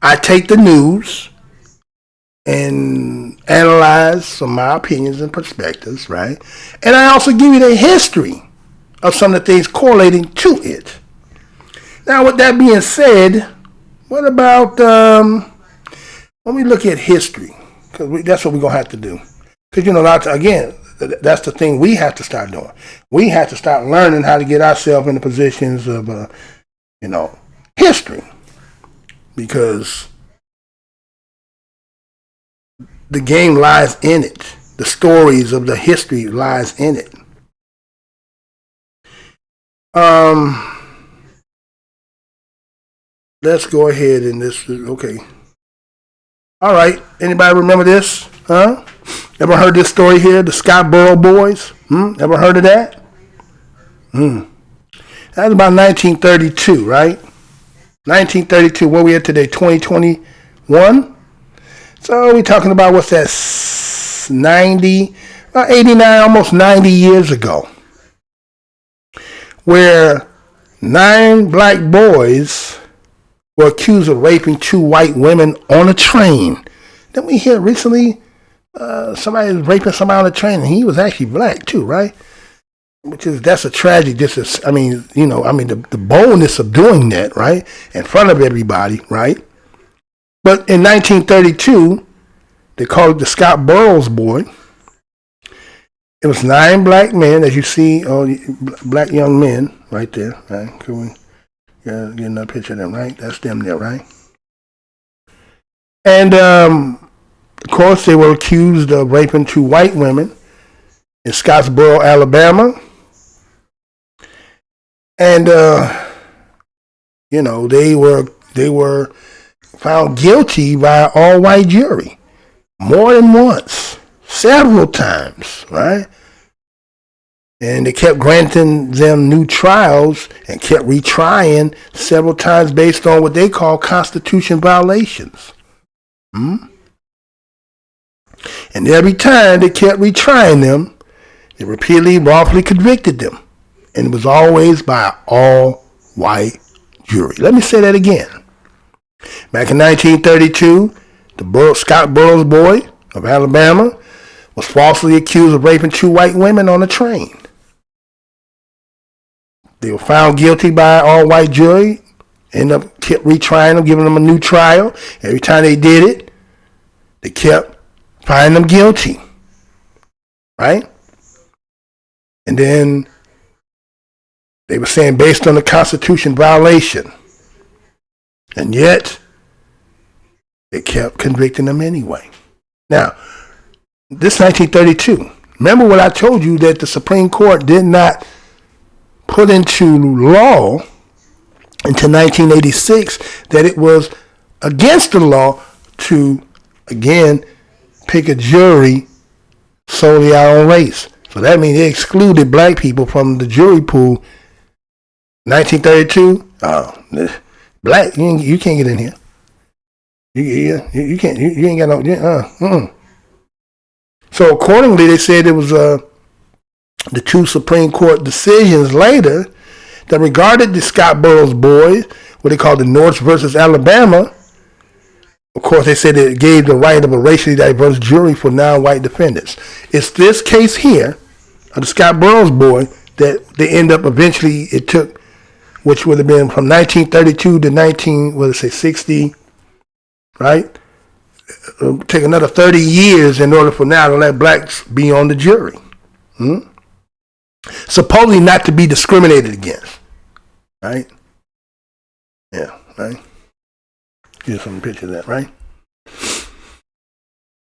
I take the news and analyze some of my opinions and perspectives, right? And I also give you the history of some of the things correlating to it. Now, with that being said, what about when we look at history? Because that's what we're going to have to do. Because, again, that's the thing we have to start doing. We have to start learning how to get ourselves into positions of, history. Because the game lies in it. The stories of the history lies in it. Let's go ahead and this is okay. All right. Anybody remember this? Huh? Ever heard this story here? The Scottsboro Boys? Ever heard of that? That was about 1932, right? 1932. What we at today? 2021. So we're talking about what's that? 89, almost 90 years ago, where 9 black boys were accused of raping 2 white women on a train. Didn't we hear recently somebody was raping somebody on a train, and he was actually black too, right? That's a tragedy. The boldness of doing that, right, in front of everybody, right? But in 1932, they called it the Scottsboro Boy. It was 9 black men, as you see, black young men right there, right? Can we get another picture of them, right? That's them there, right? And, of course, they were accused of raping 2 white women in Scottsboro, Alabama. And, they were found guilty by an all-white jury more than once, several times, right? And they kept granting them new trials and kept retrying several times based on what they call constitution violations. And every time they kept retrying them, they repeatedly wrongfully convicted them. And it was always by an all-white jury. Let me say that again. Back in 1932, the Scottsboro Boy of Alabama was falsely accused of raping 2 white women on a train. They were found guilty by an all-white jury, ended up kept retrying them, giving them a new trial. Every time they did it, they kept finding them guilty, right? And then they were saying based on the Constitution violation. And yet, they kept convicting them anyway. Now, this 1932. Remember what I told you, that the Supreme Court did not put into law until 1986 that it was against the law to, again, pick a jury solely out on race. So that means they excluded black people from the jury pool. 1932, black, you can't get in here. You can't. You ain't got no. So accordingly, they said it was the 2 Supreme Court decisions later that regarded the Scottsboro Boys, what they called the North versus Alabama. Of course, they said it gave the right of a racially diverse jury for non-white defendants. It's this case here of the Scottsboro Boy that they end up eventually. It took, which would have been from 1932 to 60, right? Take another 30 years in order for now to let blacks be on the jury. Supposedly not to be discriminated against, right? Yeah, right? Here's some picture of that, right?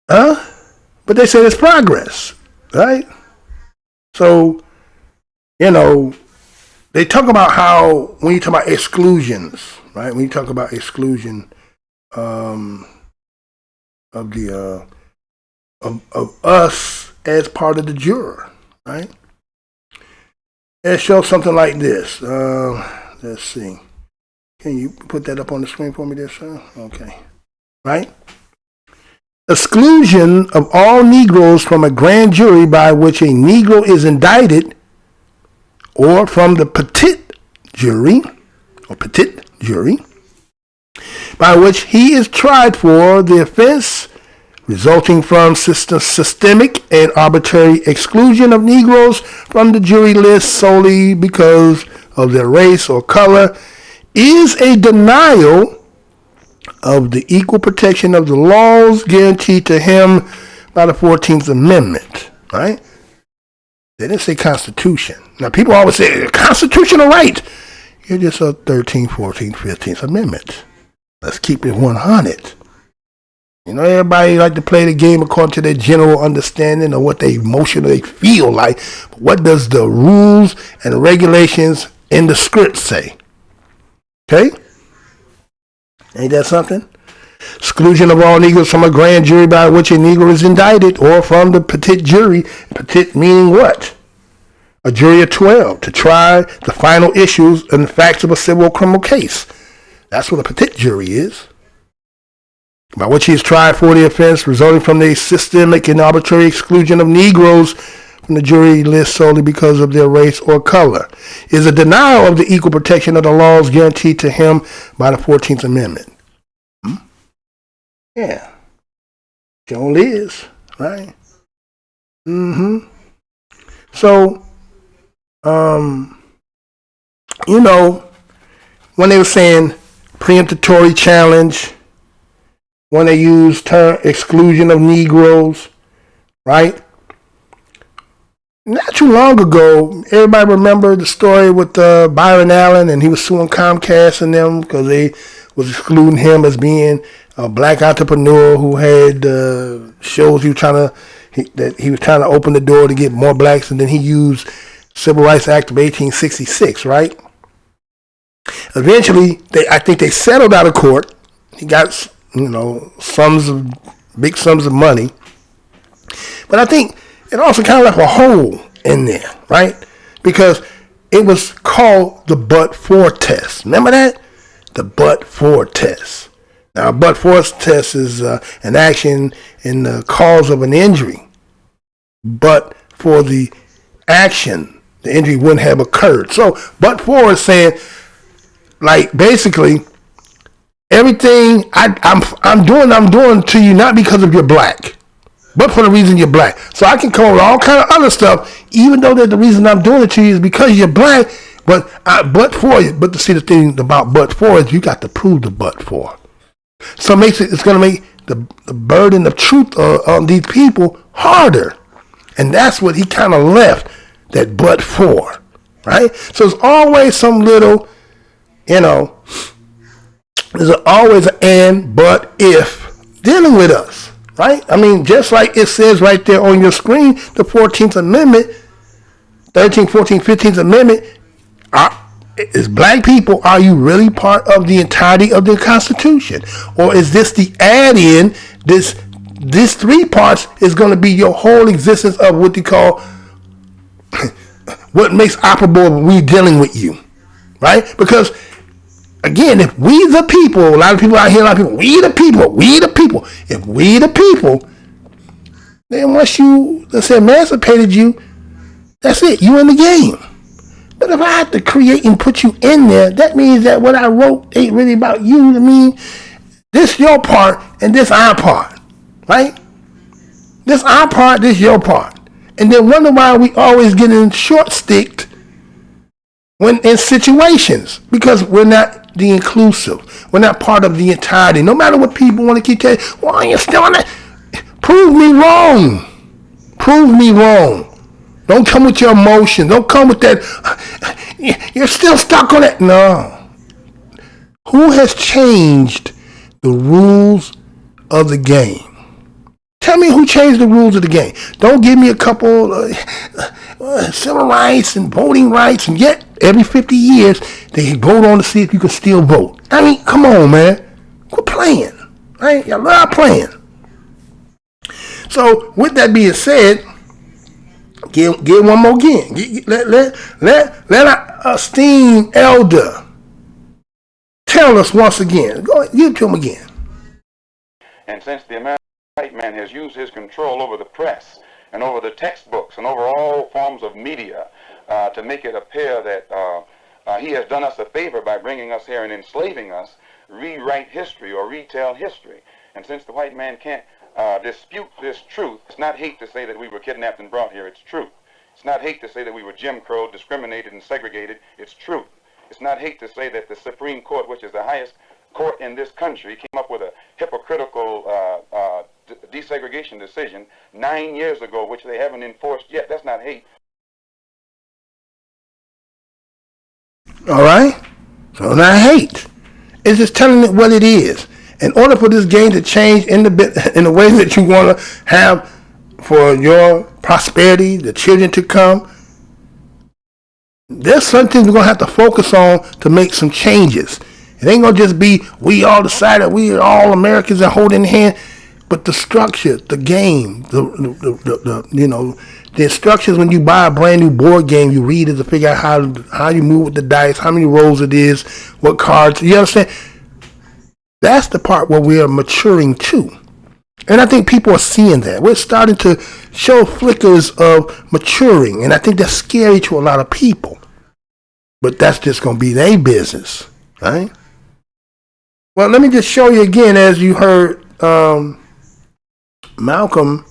But they say it's progress, right? So, they talk about how, when you talk about exclusions, right? When you talk about exclusion of us as part of the juror, right? It shows something like this. Let's see. Can you put that up on the screen for me there, sir? Okay. Right? Exclusion of all Negroes from a grand jury by which a Negro is indicted, or from the petit jury, by which he is tried for the offense resulting from systemic and arbitrary exclusion of Negroes from the jury list solely because of their race or color, is a denial of the equal protection of the laws guaranteed to him by the 14th Amendment, right? They didn't say Constitution. Now, people always say constitutional right. You're just a 13th, 14th, 15th Amendment. Let's keep it 100. You know, everybody like to play the game according to their general understanding of what they emotionally feel like. But what does the rules and regulations in the script say? Okay? Ain't that something? Exclusion of all Negroes from a grand jury by which a Negro is indicted, or from the petit jury. Petit meaning what? A jury of 12 to try the final issues and the facts of a civil or criminal case. That's what a petit jury is. By which he is tried for the offense resulting from the systemic and arbitrary exclusion of Negroes from the jury list solely because of their race or color, is a denial of the equal protection of the laws guaranteed to him by the 14th Amendment. Yeah. Sure is, right? So, you know, when they were saying preemptory challenge, when they used term exclusion of Negroes, right? Not too long ago, everybody remember the story with Byron Allen, and he was suing Comcast and them because they was excluding him as being a black entrepreneur who had shows he was trying to open the door to get more blacks, and then he used Civil Rights Act of 1866, right? Eventually, I think they settled out of court. He got, you know, big sums of money. But I think it also kind of left a hole in there, right? Because it was called the but-for test. Remember that? The but-for test. Now, a but-for test is an action in the cause of an injury. But for the action, the injury wouldn't have occurred. So, but-for is saying, like, basically, everything I'm doing to you not because of you're black, but for the reason you're black. So I can come up with all kind of other stuff, even though that the reason I'm doing it to you is because you're black. But for you. But to see the thing about but for is you got to prove the but for. So it's going to make the burden of truth on these people harder, and that's what he kind of left, that but for, right? So it's always some little, you know. There's always an and, but, if dealing with us, right? I mean, just like it says right there on your screen, the 14th Amendment, 13th, 14th, 15th Amendment, as black people, are you really part of the entirety of the Constitution? Or is this the add-in, this three parts is going to be your whole existence of what they call, what makes operable we dealing with you, right? Because again, if we the people, a lot of people out here, we the people, if we the people, then once you, let's say, emancipated you, that's it, you in the game. But if I have to create and put you in there, that means that what I wrote ain't really about you. I mean, this your part and this our part, right? This our part, this your part. And then wonder why we always getting short-sticked when in situations, because we're not the inclusive. We're not part of the entirety. No matter what people want to keep telling you, well, you're still on that. Prove me wrong. Prove me wrong. Don't come with your emotion. Don't come with that. You're still stuck on it. No. Who has changed the rules of the game? Tell me who changed the rules of the game. Don't give me a couple civil rights and voting rights, and yet every 50 years they vote on to see if you can still vote. I mean, come on, man. Quit playing. Right? Y'all love playing. So, with that being said, Get one more again. Let our esteemed elder tell us once again. Go ahead, give it to him again. And since the American white man has used his control over the press and over the textbooks and over all forms of media to make it appear that he has done us a favor by bringing us here and enslaving us, rewrite history or retell history. And since the white man can't dispute this truth, it's not hate to say that we were kidnapped and brought here, it's truth. It's not hate to say that we were Jim Crow, discriminated and segregated, it's truth. It's not hate to say that the Supreme Court, which is the highest court in this country came up with a hypocritical desegregation decision 9 years ago, which they haven't enforced yet. That's not hate. All right? So not hate. It's just telling it what it is. In order for this game to change in the way that you want to have for your prosperity, the children to come, there's some things we're going to have to focus on to make some changes. It ain't going to just be we all decided we are all Americans and holding hand, but the structure, the game, the instructions when you buy a brand new board game, you read it to figure out how you move with the dice, how many rolls it is, what cards, you understand? That's the part where we are maturing too. And I think people are seeing that. We're starting to show flickers of maturing, and I think that's scary to a lot of people. But that's just going to be their business, right? Well, let me just show you again, as you heard Malcolm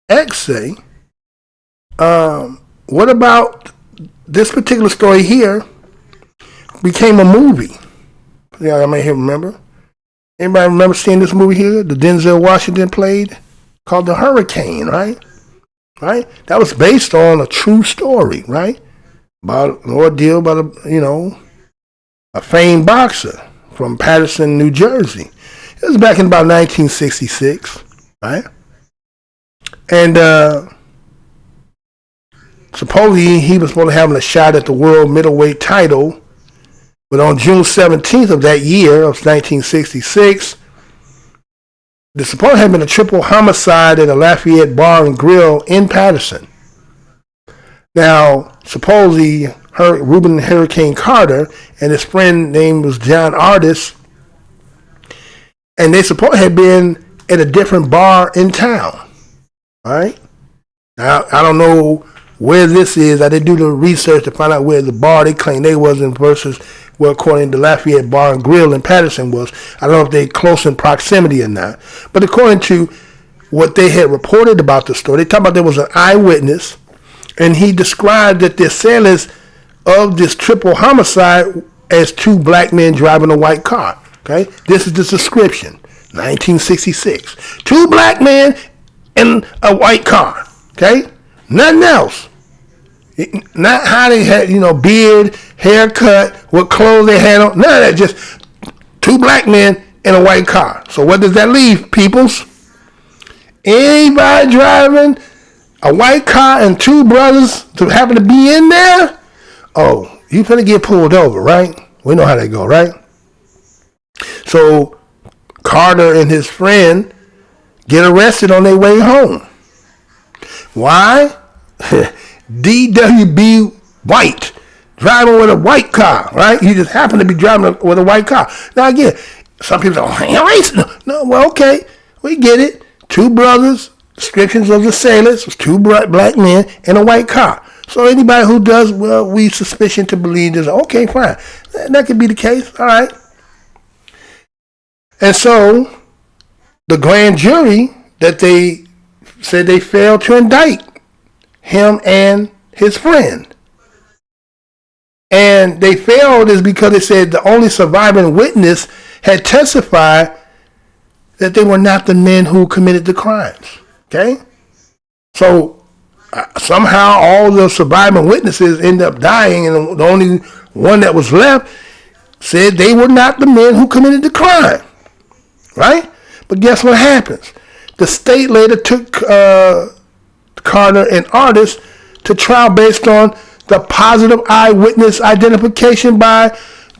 X say, what about this particular story here became a movie? Yeah, I may here remember. Anybody remember seeing this movie here? The Denzel Washington played, called The Hurricane, right? Right? That was based on a true story, right? About an ordeal by a famed boxer from Paterson, New Jersey. It was back in about 1966, right? And supposedly he was supposed to have a shot at the world middleweight title. But on June 17th of that year, of 1966, the supposed had been a triple homicide at a Lafayette Bar and Grill in Paterson. Now, supposedly, Reuben Hurricane Carter and his friend named was John Artis, and they supposedly had been at a different bar in town. All right? Now, I don't know where this is. I didn't do the research to find out where the bar they claim they was in versus where, according to Lafayette Bar and Grill in Paterson was. I don't know if they're close in proximity or not. But according to what they had reported about the story, they talked about there was an eyewitness, and he described that the assailants of this triple homicide as two black men driving a white car. Okay? This is the description. 1966. Two black men in a white car. Okay? Nothing else. Not how they had, beard, haircut, what clothes they had on. None of that. Just two black men in a white car. So what does that leave, peoples? Anybody driving a white car and two brothers to happen to be in there? Oh, you finna get pulled over, right? We know how that go, right? So Carter and his friend get arrested on their way home. Why? D.W.B. White, driving with a white car, right? He just happened to be driving with a white car. Now again, some people say, no, well, okay, we get it. Two brothers, descriptions of the assailants, was two black men in a white car. So anybody who does, well, we suspicion to believe this, okay, fine. That could be the case, all right. And so the grand jury that they said they failed to indict him and his friend. And they failed is because they said the only surviving witness had testified that they were not the men who committed the crimes. Okay? So somehow all the surviving witnesses end up dying, and the only one that was left said they were not the men who committed the crime. Right? But guess what happens? The state later took Carter and Artis to trial based on the positive eyewitness identification by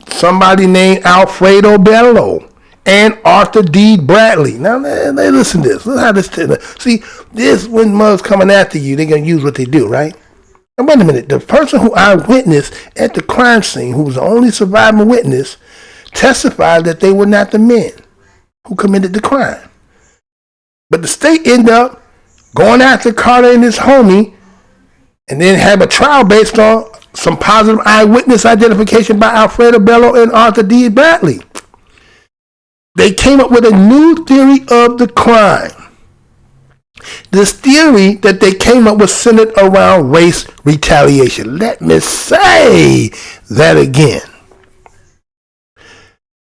somebody named Alfredo Bello and Arthur D. Bradley. Now, they listen to this. Look how this. See, this when mother's coming after you, they're gonna use what they do, right? And wait a minute, the person who eyewitnessed at the crime scene, who was the only surviving witness, testified that they were not the men who committed the crime. But the state ended up going after Carter and his homie, and then have a trial based on some positive eyewitness identification by Alfredo Bello and Arthur D. Bradley. They came up with a new theory of the crime. This theory that they came up with centered around race retaliation. Let me say that again.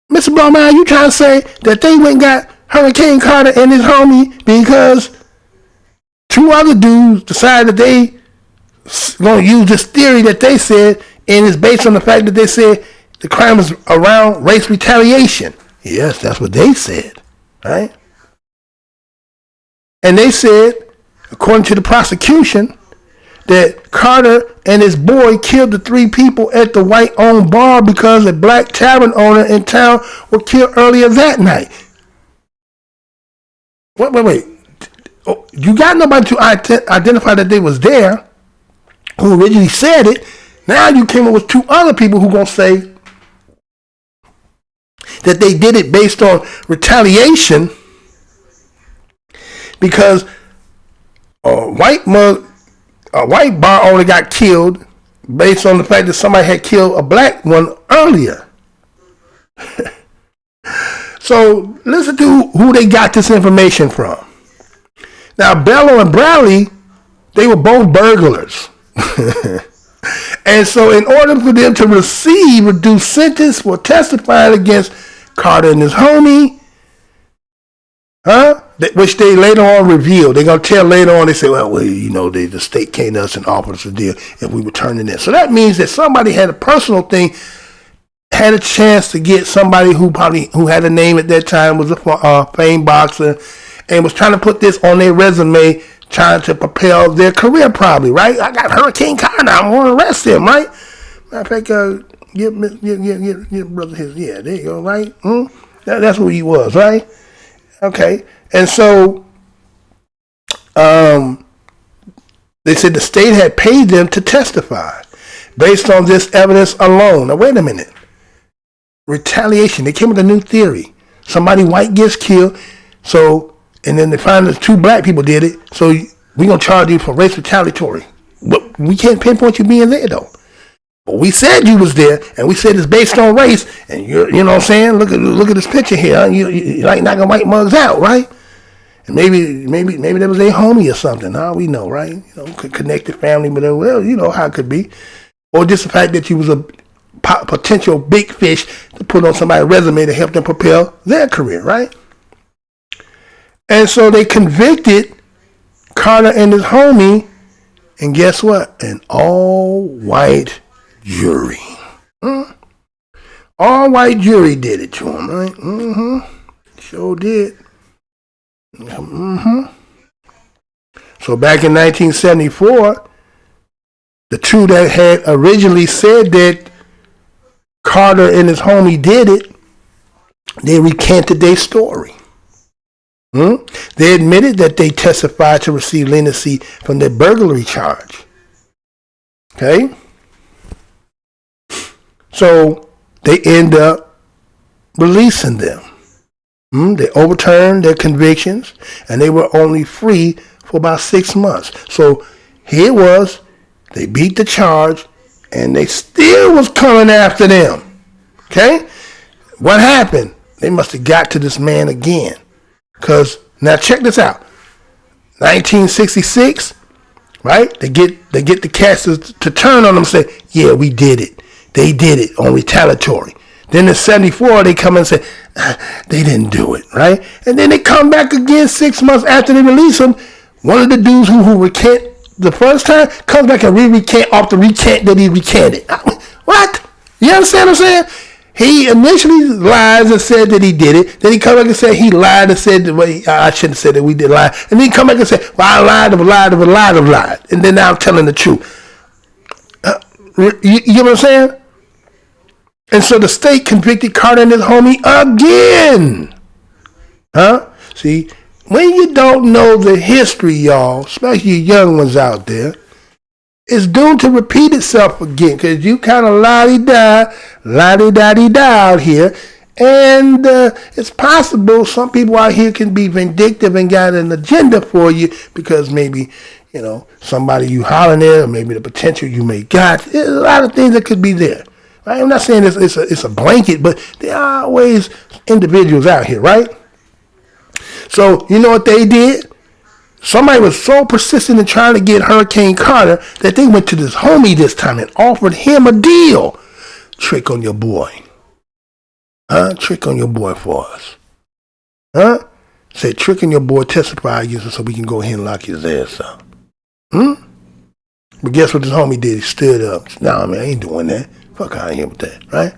Let Mr. Mrblowsurmind, you trying to say that they went and got Hurricane Carter and his homie because two other dudes decided that they going to use this theory that they said, and it's based on the fact that they said the crime is around race retaliation. Yes, that's what they said, right? And they said, according to the prosecution, that Carter and his boy killed the three people at the white-owned bar because a black tavern owner in town were killed earlier that night. Wait. Oh, you got nobody to identify that they was there who originally said it. Now you came up with two other people who going to say that they did it based on retaliation because a white bar owner got killed based on the fact that somebody had killed a black one earlier. So listen to who they got this information from. Now Bello and Bradley, they were both burglars. And so in order for them to receive reduced sentence for testifying against Carter and his homie, which they later on revealed. They're going to tell later on, they say, well, you know, the state came to us and offered us a deal if we were turning in. So that means that somebody had a personal thing, had a chance to get somebody who had a name at that time, was a famed boxer, and was trying to put this on their resume, trying to propel their career probably, right? I got Hurricane Carter, I'm going to arrest him, right? Matter of fact, give brother his, yeah, there you go, right? That's who he was, right? Okay, and so they said the state had paid them to testify based on this evidence alone. Now, wait a minute. Retaliation. They came with a new theory. Somebody white gets killed, and then they find that two black people did it, so we're going to charge you for race retaliatory. But we can't pinpoint you being there, though. But we said you was there, and we said it's based on race, and you know what I'm saying? Look at this picture here. Huh? You like knocking white mugs out, right? And maybe that was their homie or something. Huh? We know, right? You know, connected family, but well, you know how it could be. Or just the fact that you was a potential big fish to put on somebody's resume to help them propel their career, right? And so they convicted Carter and his homie, and guess what? An all-white jury. All-white jury did it to him, right? Sure did. So back in 1974, the two that had originally said that Carter and his homie did it, they recanted their story. They admitted that they testified to receive leniency from their burglary charge. Okay? So they end up releasing them. They overturned their convictions, and they were only free for about 6 months. So here it was, they beat the charge, and they still was coming after them. Okay? What happened? They must have got to this man again. Because, now check this out. 1966, right? They get the cats to turn on them and say, yeah, we did it. They did it on retaliatory. Then in 74, they come and say, they didn't do it, right? And then they come back again 6 months after they release them. One of the dudes who recant the first time comes back and recant off the recant that he recanted. What? You understand what I'm saying? He initially lies and said that he did it. Then he come back and said he lied and said, well, I shouldn't have said that we did lie. And then he come back and say, well, I lied. And then now I'm telling the truth. You know what I'm saying? And so the state convicted Carter and his homie again. See, when you don't know the history, y'all, especially you young ones out there, it's doomed to repeat itself again because you kind of la-di-da-di-da out here. And it's possible some people out here can be vindictive and got an agenda for you because maybe, you know, somebody you hollering at or maybe the potential you may got. There's a lot of things that could be there. Right? I'm not saying it's a blanket, but there are always individuals out here, right? So, you know what they did? Somebody was so persistent in trying to get Hurricane Carter that they went to this homie this time and offered him a deal. Trick on your boy. Huh? Trick on your boy for us. Huh? Say trick on your boy, testify against us so we can go ahead and lock his ass up. But guess what this homie did? He stood up. Nah, man, I ain't doing that. Fuck out of here with that, right?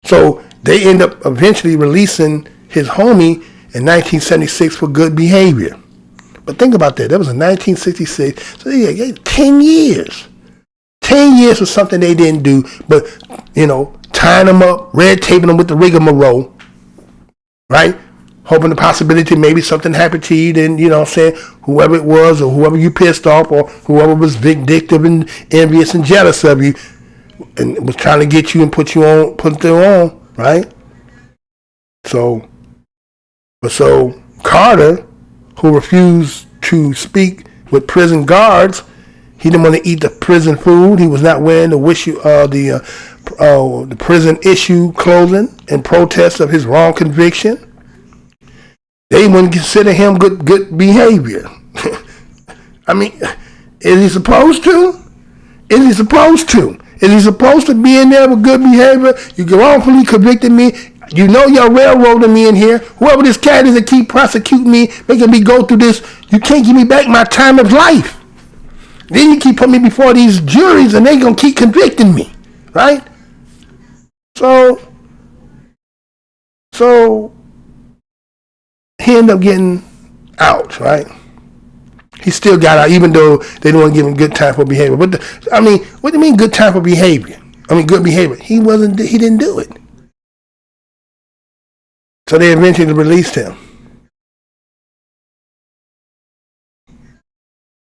So they end up eventually releasing his homie in 1976 for good behavior. But think about that. That was in 1966. So yeah, 10 years. 10 years for something they didn't do, but, tying them up, red taping them with the rigmarole, right? Hoping the possibility maybe something happened to you, then, whoever it was or whoever you pissed off or whoever was vindictive and envious and jealous of you and was trying to get you and put them on, right? So Carter, who refused to speak with prison guards, he didn't want to eat the prison food. He was not wearing the prison issue clothing in protest of his wrong conviction. They wouldn't consider him good behavior. I mean, is he supposed to? Is he supposed to? Is he supposed to be in there with good behavior? You wrongfully convicted me. You know you're railroading me in here. Whoever this cat is that keep prosecuting me, making me go through this, you can't give me back my time of life. Then you keep putting me before these juries and they're going to keep convicting me, right? So he ended up getting out, right? He still got out, even though they didn't want to give him good time for behavior. But what do you mean good time for behavior? Good behavior. He didn't do it. So they eventually released him.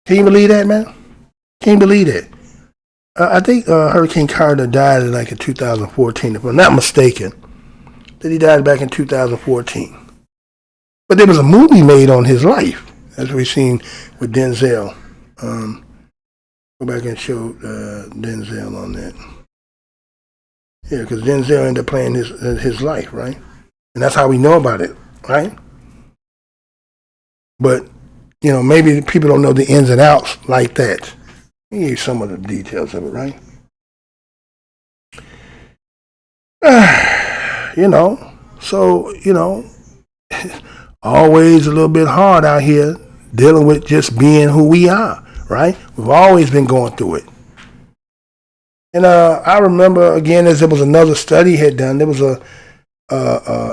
Can you believe that, man? Can you believe that? I think Hurricane Carter died in 2014, if I'm not mistaken. That he died back in 2014. But there was a movie made on his life, as we've seen with Denzel. Go back and show Denzel on that. Yeah, because Denzel ended up playing his life, right? And that's how we know about it, right? But, maybe people don't know the ins and outs like that. Let me give you some of the details of it, right? Always a little bit hard out here dealing with just being who we are, right? We've always been going through it. And I remember, again, as there was another study he had done, there was a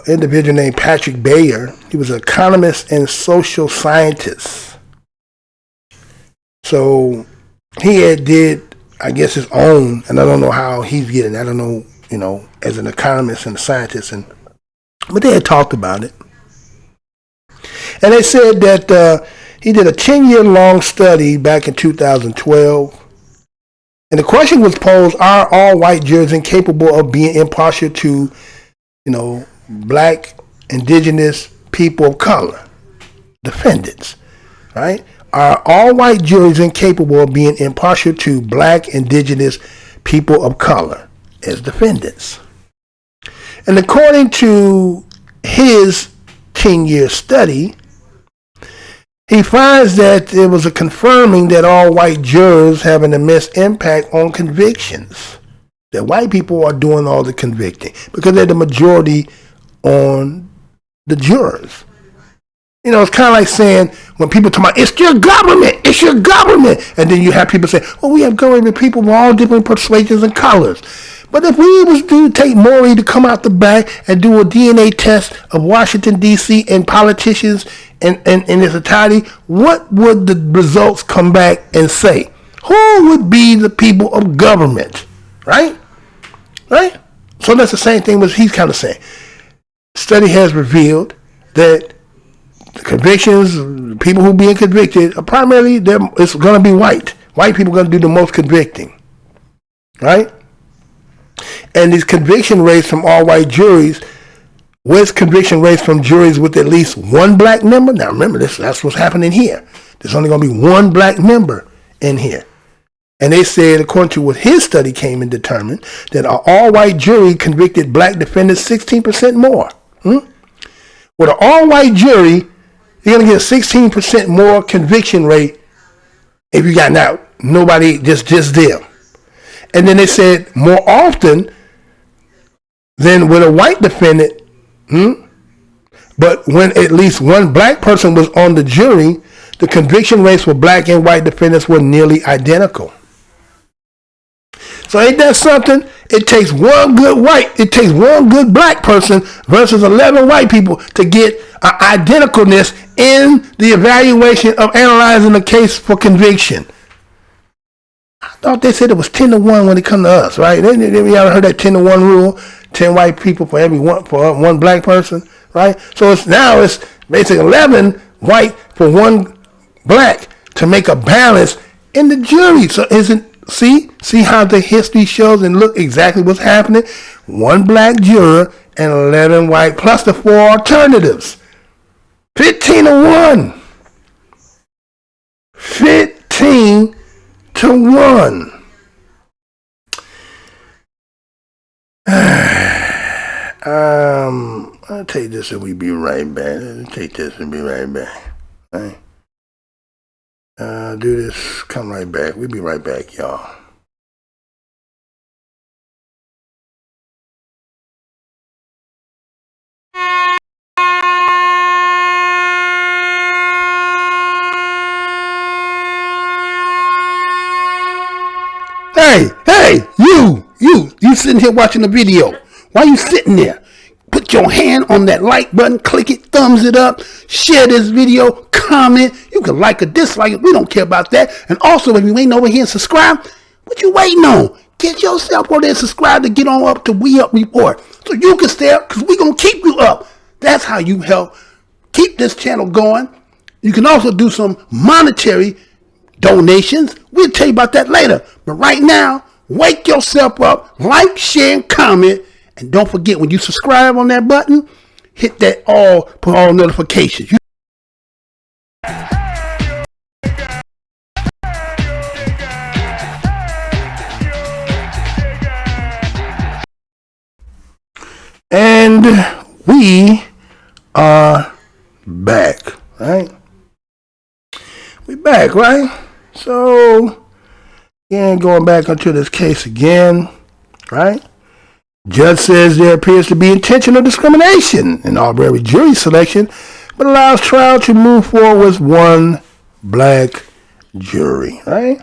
individual named Patrick Bayer. He was an economist and social scientist. So he did, I guess, his own, and I don't know how he's getting. I don't know, as an economist and a scientist, but they had talked about it. And they said that he did a 10-year-long study back in 2012. And the question was posed, are all white jurors incapable of being impartial to, black, indigenous, people of color, defendants, right? Are all white juries incapable of being impartial to black, indigenous, people of color as defendants? And according to his 10-year study, he finds that there was a confirming that all white jurors have an immense impact on convictions. That white people are doing all the convicting because they're the majority on the jurors. It's kind of like saying when people talk about, it's your government. And then you have people say, well, we have government people of all different persuasions and colors. But if we was to take Maury to come out the back and do a DNA test of Washington, D.C. and politicians in its entirety, what would the results come back and say? Who would be the people of government? Right? Right? So that's the same thing as he's kind of saying. Study has revealed that the convictions, people who are being convicted, are primarily, it's going to be white. White people are going to do the most convicting. Right? And these conviction rates from all white juries, where's conviction rates from juries with at least one black member? Now remember, that's what's happening here. There's only going to be one black member in here. And they said, according to what his study came and determined, that an all-white jury convicted black defendants 16% more. With an all-white jury, you're going to get a 16% more conviction rate if you got out. Nobody, just them. And then they said more often, than with a white defendant. But when at least one black person was on the jury, the conviction rates for black and white defendants were nearly identical. So ain't that something? It takes one good black person versus 11 white people to get an identicalness in the evaluation of analyzing the case for conviction. I thought they said it was 10-1 when it come to us, right? Y'all heard that 10-1 rule? 10 white people for one black person, right? So it's basically 11 white for one black to make a balance in the jury. So see how the history shows and look exactly what's happening? One black juror and 11 white plus the 4 alternatives. 15-1. 15-1. I'll take this and we be right back. Take this and be right back. Right. Do this, come right back. We'll be right back, y'all. Hey, you sitting here watching the video. Why you sitting there? Put your hand on that like button, click it, thumbs it up, share this video, comment. You can like or dislike it. We don't care about that. And also, if you ain't over here and subscribe, what you waiting on? Get yourself over there and subscribe to get on up to We Up Report. So you can stay up because we going to keep you up. That's how you help keep this channel going. You can also do some monetary donations. We'll tell you about that later. But right now, wake yourself up, like, share, and comment. And don't forget, when you subscribe on that button, hit that put all notifications. And we are back, right? We back, right? So, again, going back into this case again, right? Judge says there appears to be intentional discrimination in Arbery jury selection, but allows trial to move forward with one black jury, right?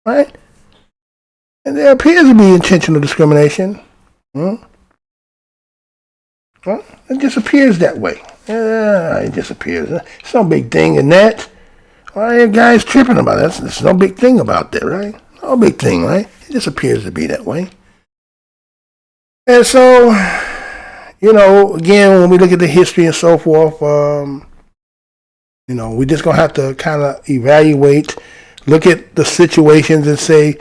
Right? And there appears to be intentional discrimination. Well, it just appears that way. Yeah, it just appears. It's no big thing in that. Why are guys tripping about that? There's no big thing about that, right? No big thing, right? It just appears to be that way. And so, again, when we look at the history and so forth, we're just going to have to kind of evaluate, look at the situations and say,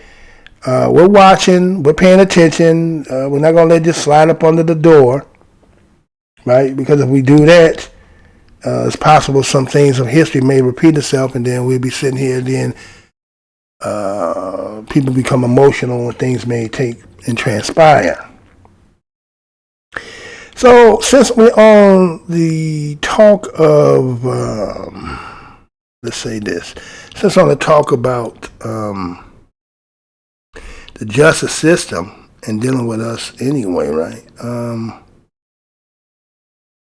we're watching, we're paying attention, we're not going to let this slide up under the door, right? Because if we do that, it's possible some things of history may repeat itself, and then we'll be sitting here, and then people become emotional when things may take and transpire. So, since we're on the talk of, let's say this, since on the talk about the justice system and dealing with us anyway, right?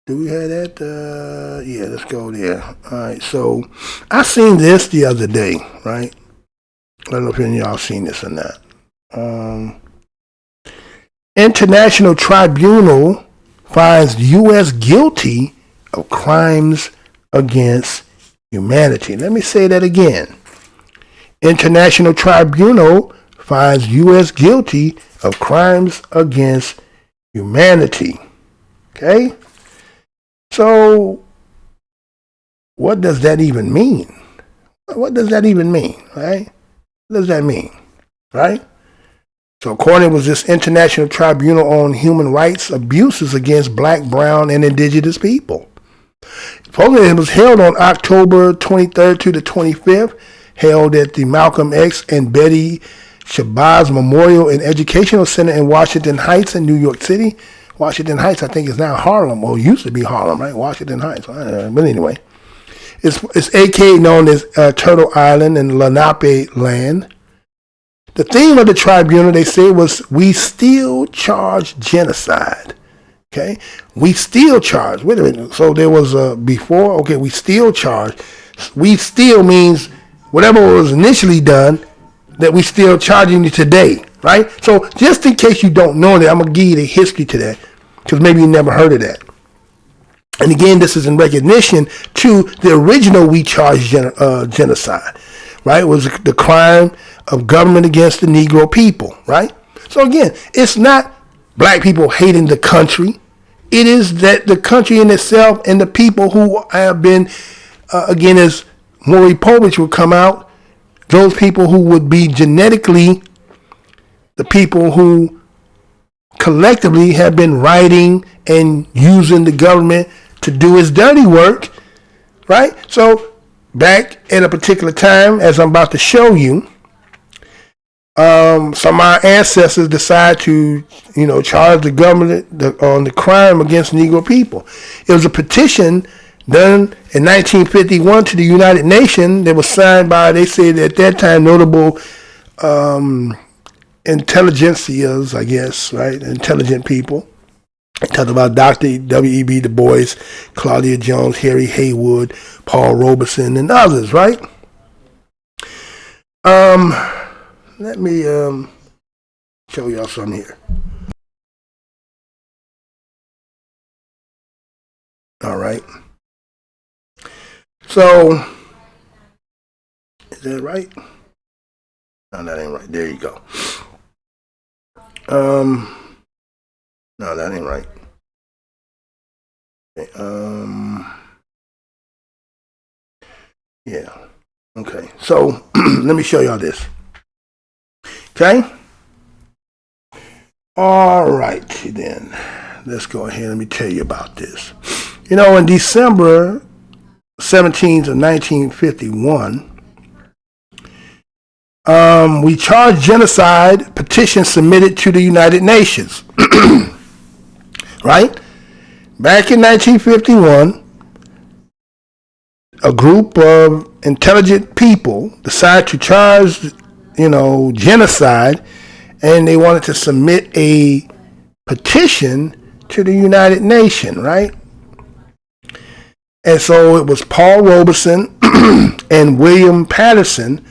Do we have that? Yeah, let's go there. All right, so I seen this the other day, right? I don't know if any of y'all seen this or not. International Tribunal finds U.S. guilty of crimes against humanity. Let me say that again. International Tribunal finds U.S. guilty of crimes against humanity. Okay? So, what does that even mean? What does that even mean, right? What does that mean, right? So according to this International Tribunal on Human Rights Abuses against Black, Brown, and Indigenous People. The program was held on October 23rd to the 25th, held at the Malcolm X and Betty Shabazz Memorial and Educational Center in Washington Heights in New York City. Washington Heights, I think, is now Harlem, or used to be Harlem, right? Washington Heights. But anyway, it's aka known as Turtle Island and Lenape land. the theme of the tribunal, they said, was we still charge genocide. Okay, we still charge. Wait a minute. So there was a before. Okay, we still charge. We still means whatever was initially done, that we still charging you today, right? So just in case you don't know that, I'm gonna give you the history to that, because maybe you never heard of that. And again, this is in recognition to the original we charge genocide, right? It was the crime of government against the Negro people, right? So again, it's not black people hating the country. It is that the country in itself and the people who have been, again, as Maury Povich would come out, those people who would be genetically the people who collectively have been writing and using the government to do its dirty work, right? So back at a particular time, as I'm about to show you, some of our ancestors decide to, charge the government on the crime against Negro people. It was a petition done in 1951 to the United Nations that was signed by, they said at that time, notable intelligentsias, I guess, right? Intelligent people. I talked about Dr. W.E.B. Du Bois, Claudia Jones, Harry Haywood, Paul Robeson, and others, right? Let me show y'all something here. All right. So, is that right? No, that ain't right. There you go. No, that ain't right. Okay, yeah. Okay. So let me show y'all this. Okay. All right, then. Let's go ahead. Let me tell you about this. In December 17th of 1951, we charged genocide, petition submitted to the United Nations. Right? Back in 1951, a group of intelligent people decided to charge, genocide, and they wanted to submit a petition to the United Nations, right? And so it was Paul Robeson and William Patterson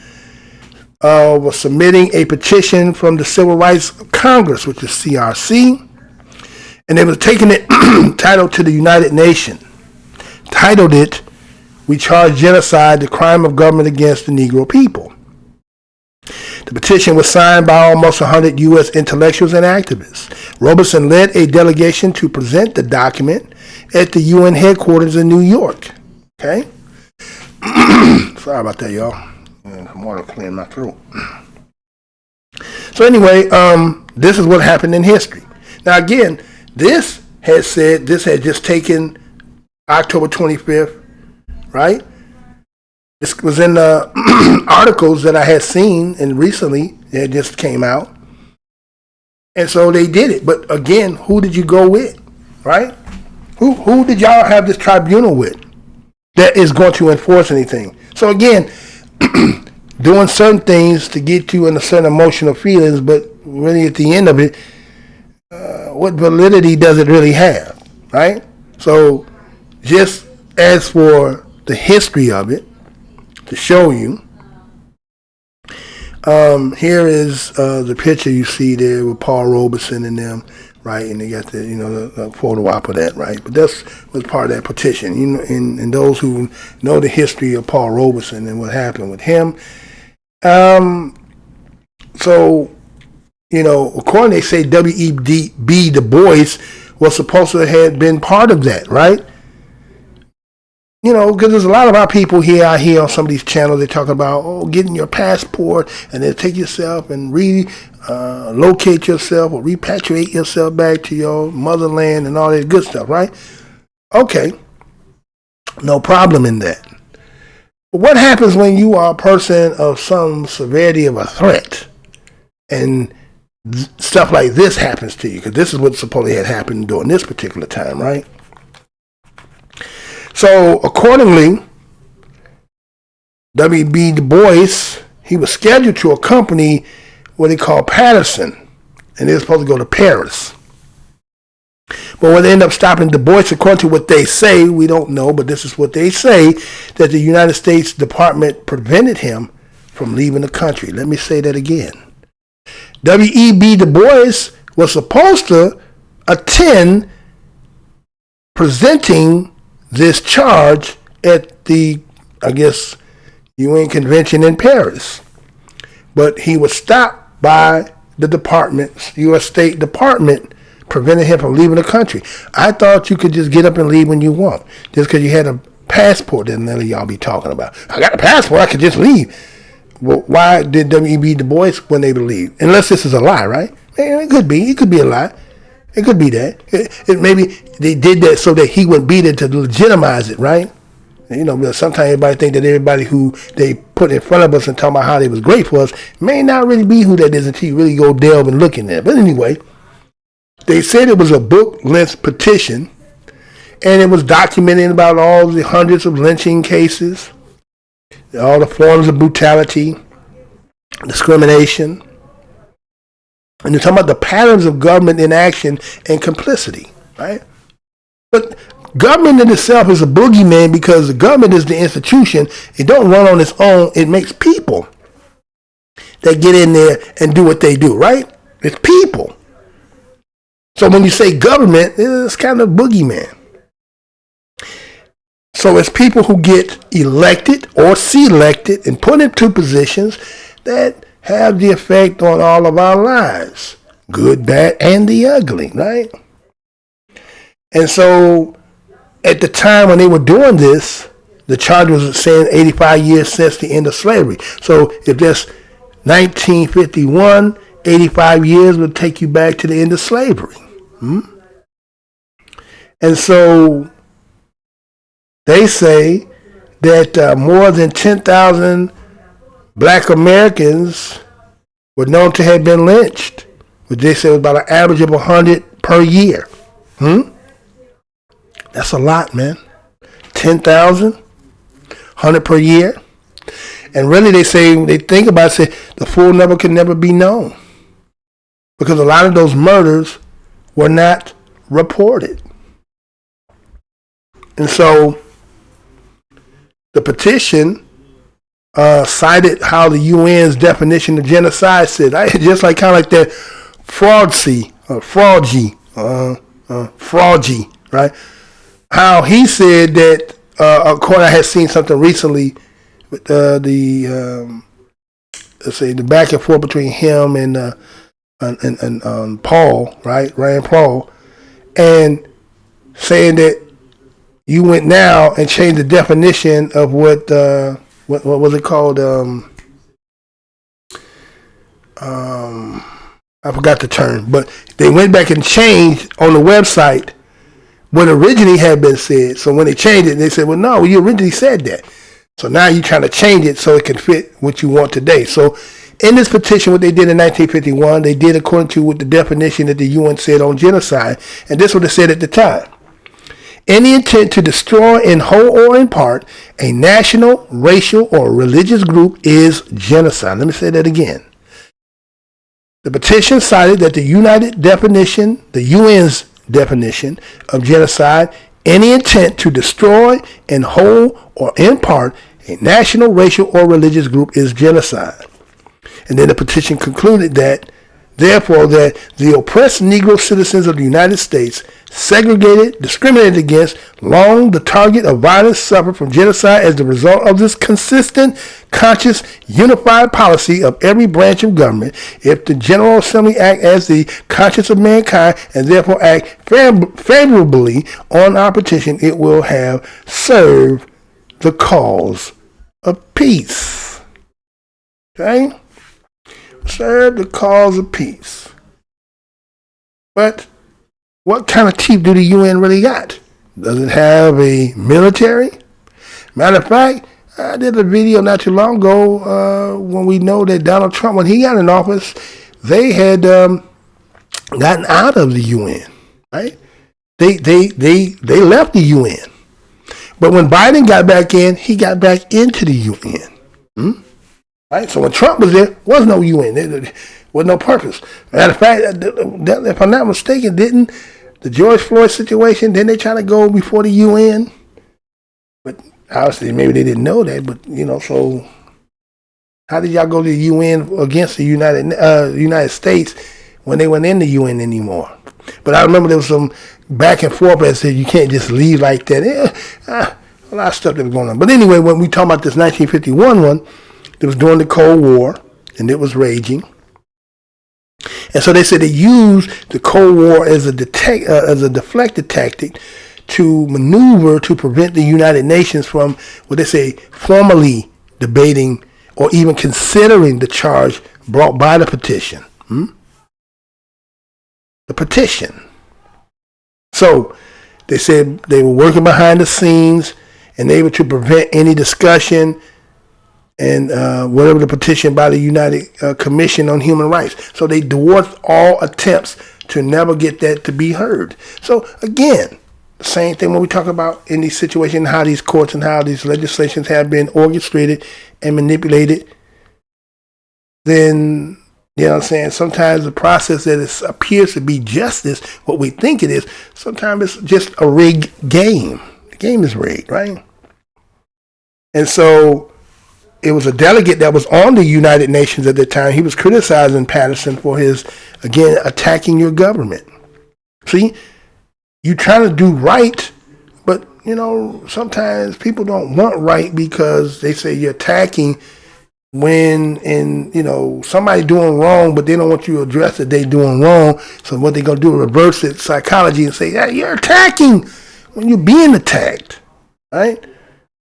was submitting a petition from the Civil Rights Congress, which is CRC, and they were taking it titled to the United Nations. Titled it, "We Charge Genocide, the Crime of Government Against the Negro People." The petition was signed by almost 100 U.S. intellectuals and activists. Robeson led a delegation to present the document at the UN headquarters in New York. Okay? Sorry about that, y'all. Some water clearing my throat. So anyway, this is what happened in history. Now again, this had just taken October 25th, right? This was in the articles that I had seen and recently that just came out. And so they did it. But again, who did you go with, right? Who did y'all have this tribunal with that is going to enforce anything? So again, doing certain things to get you in a certain emotional feelings, but really at the end of it, what validity does it really have, right? So just as for the history of it, to show you, here is the picture you see there with Paul Robeson and them, right? And they got the photo op of that, right? But that's was part of that petition. And those who know the history of Paul Robeson and what happened with him. So, according, they say W.E.B. Du Bois was supposed to have been part of that, right? Because there's a lot of our people out here on some of these channels, they're talking about, getting your passport and then take yourself and relocate yourself or repatriate yourself back to your motherland and all that good stuff, right? Okay. No problem in that. But what happens when you are a person of some severity of a threat and stuff like this happens to you? Because this is what supposedly had happened during this particular time, right? So accordingly, W.B. Du Bois, he was scheduled to accompany what they call Patterson, and they're supposed to go to Paris. But when they end up stopping Du Bois, according to what they say, we don't know, but this is what they say, that the United States Department prevented him from leaving the country. Let me say that again. W.E.B. Du Bois was supposed to attend presenting this charge at the, I guess, UN convention in Paris. But he was stopped by the department, U.S. State Department, preventing him from leaving the country. I thought you could just get up and leave when you want. Just because you had a passport that none of y'all be talking about. I got a passport, I could just leave. Well, why did W.E.B. Du Bois when they leave? Unless this is a lie, right? It could be. It could be a lie. It could be that. Maybe they did that so that he would be there to legitimize it, right? You know, sometimes everybody think that everybody who they put in front of us and talking about how they was great for us may not really be who that is until you really go delve and look in there. But anyway, they said it was a book-length petition, and it was documenting about all the hundreds of lynching cases, all the forms of brutality, discrimination, and they're talking about the patterns of government inaction and complicity, right? But government in itself is a boogeyman because the government is the institution. It don't run on its own. It makes people that get in there and do what they do, right? It's people. So when you say government, it's kind of boogeyman. So it's people who get elected or selected and put into positions that have the effect on all of our lives, good, bad, and the ugly, right? And so at the time when they were doing this, the charge was saying 85 years since the end of slavery. So if that's 1951, 85 years would take you back to the end of slavery. And so they say that more than 10,000 black Americans were known to have been lynched, which they say was about an average of 100 per year. That's a lot, man. 10,000, 100 per year. And really they say, they think about it, say the full number can never be known because a lot of those murders were not reported. And so the petition cited how the UN's definition of genocide said, just like kind of like that fraudy, right? How he said that, according, I had seen something recently with let's say the back and forth between him and Paul, right, Rand Paul, and saying that you went now and changed the definition of what was it called? I forgot the term, but they went back and changed on the website what originally had been said. So when they changed it, they said, well, no, you originally said that. So now you're trying to change it so it can fit what you want today. So in this petition, what they did in 1951, they did according to what the definition that the UN said on genocide. And this is what it said at the time. Any intent to destroy in whole or in part a national, racial, or religious group is genocide. Let me say that again. The petition cited that the UN's definition of genocide, any intent to destroy in whole or in part a national, racial, or religious group is genocide. And then the petition concluded that, therefore, that the oppressed Negro citizens of the United States, segregated, discriminated against, long the target of violence, suffered from genocide as the result of this consistent, conscious, unified policy of every branch of government. If the General Assembly act as the conscience of mankind and therefore act favorably on our petition, it will have served the cause of peace. Okay? Serve the cause of peace. But what kind of teeth do the UN really got? Does it have a military? Matter of fact, I did a video not too long ago when we know that Donald Trump, when he got in office, they had gotten out of the UN, right? They left the UN. But when Biden got back in, he got back into the UN. Right? So when Trump was there, was no UN. with no purpose. Matter of fact, if I'm not mistaken, didn't the George Floyd situation, didn't they try to go before the UN? But obviously, maybe they didn't know that. But so how did y'all go to the UN against the United States when they weren't in the UN anymore? But I remember there was some back and forth that said you can't just leave like that. A lot of stuff that was going on. But anyway, when we talk about this 1951 one, it was during the Cold War, and it was raging. And so they said they used the Cold War as a deflected tactic to maneuver to prevent the United Nations from what they say formally debating or even considering the charge brought by the petition. The petition. So they said they were working behind the scenes and they were to prevent any discussion and whatever the petition by the United Commission on Human Rights. So they dwarfed all attempts to never get that to be heard. So again, the same thing when we talk about in these situations, how these courts and how these legislations have been orchestrated and manipulated, then, you know what I'm saying, sometimes the process that appears to be justice, what we think it is, sometimes it's just a rigged game. The game is rigged, right? And so it was a delegate that was on the United Nations at the time. He was criticizing Patterson for his, again, attacking your government. See, you trying to do right, but, sometimes people don't want right because they say you're attacking when, somebody doing wrong, but they don't want you to address that they doing wrong. So what they're going to do is reverse it, psychology, and say, yeah, you're attacking when you're being attacked, right?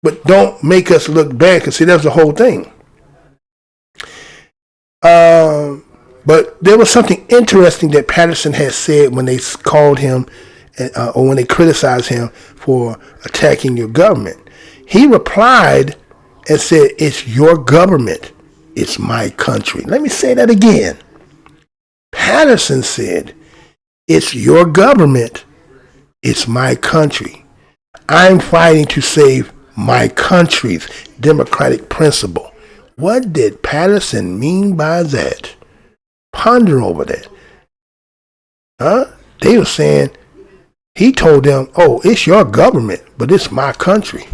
But don't make us look bad, because see, that's the whole thing. But there was something interesting that Patterson had said when they called him, or when they criticized him for attacking your government. He replied and said, it's your government, it's my country. Let me say that again. Patterson said, it's your government, it's my country. I'm fighting to save my country's democratic principle. What did Patterson mean by that? Ponder over that. They were saying, he told them, oh, it's your government, but it's my country.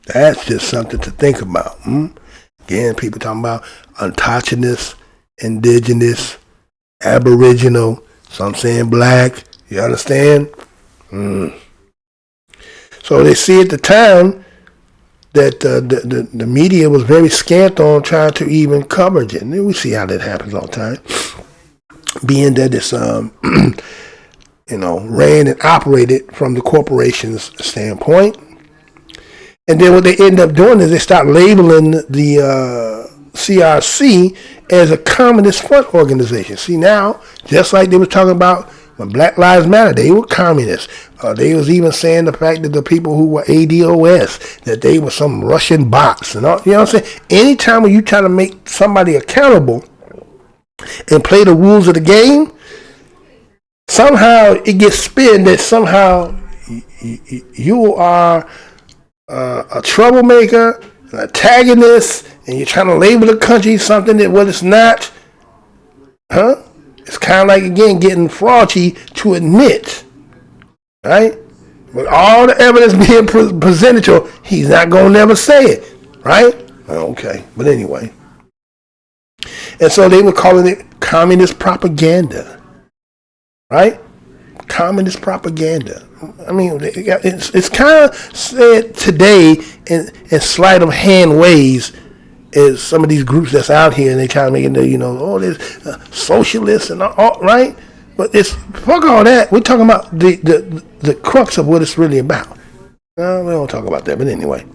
That's just something to think about. Again, people talking about untouchiness, indigenous, aboriginal, some saying black. You understand? So they see at the time that the media was very scant on trying to even coverage it. And we see how that happens all the time. Being that it's, ran and operated from the corporation's standpoint. And then what they end up doing is they start labeling the CRC as a communist front organization. See, now, just like they were talking about when Black Lives Matter, they were communists. They was even saying the fact that the people who were ADOS, that they were some Russian bots and all. You know what I'm saying? Anytime when you try to make somebody accountable and play the rules of the game, somehow it gets spin that somehow you are a troublemaker, an antagonist, and you're trying to label the country something that what it's not. It's kind of like, again, getting fraudy to admit, right? With all the evidence being presented to him, he's not going to never say it, right? Okay, but anyway. And so they were calling it communist propaganda, right? Communist propaganda. I mean, it's kind of said today in sleight of hand ways, is some of these groups that's out here and they try to make it, there's socialists and all, right? But it's fuck all that. We're talking about the crux of what it's really about. No, we don't talk about that, but anyway.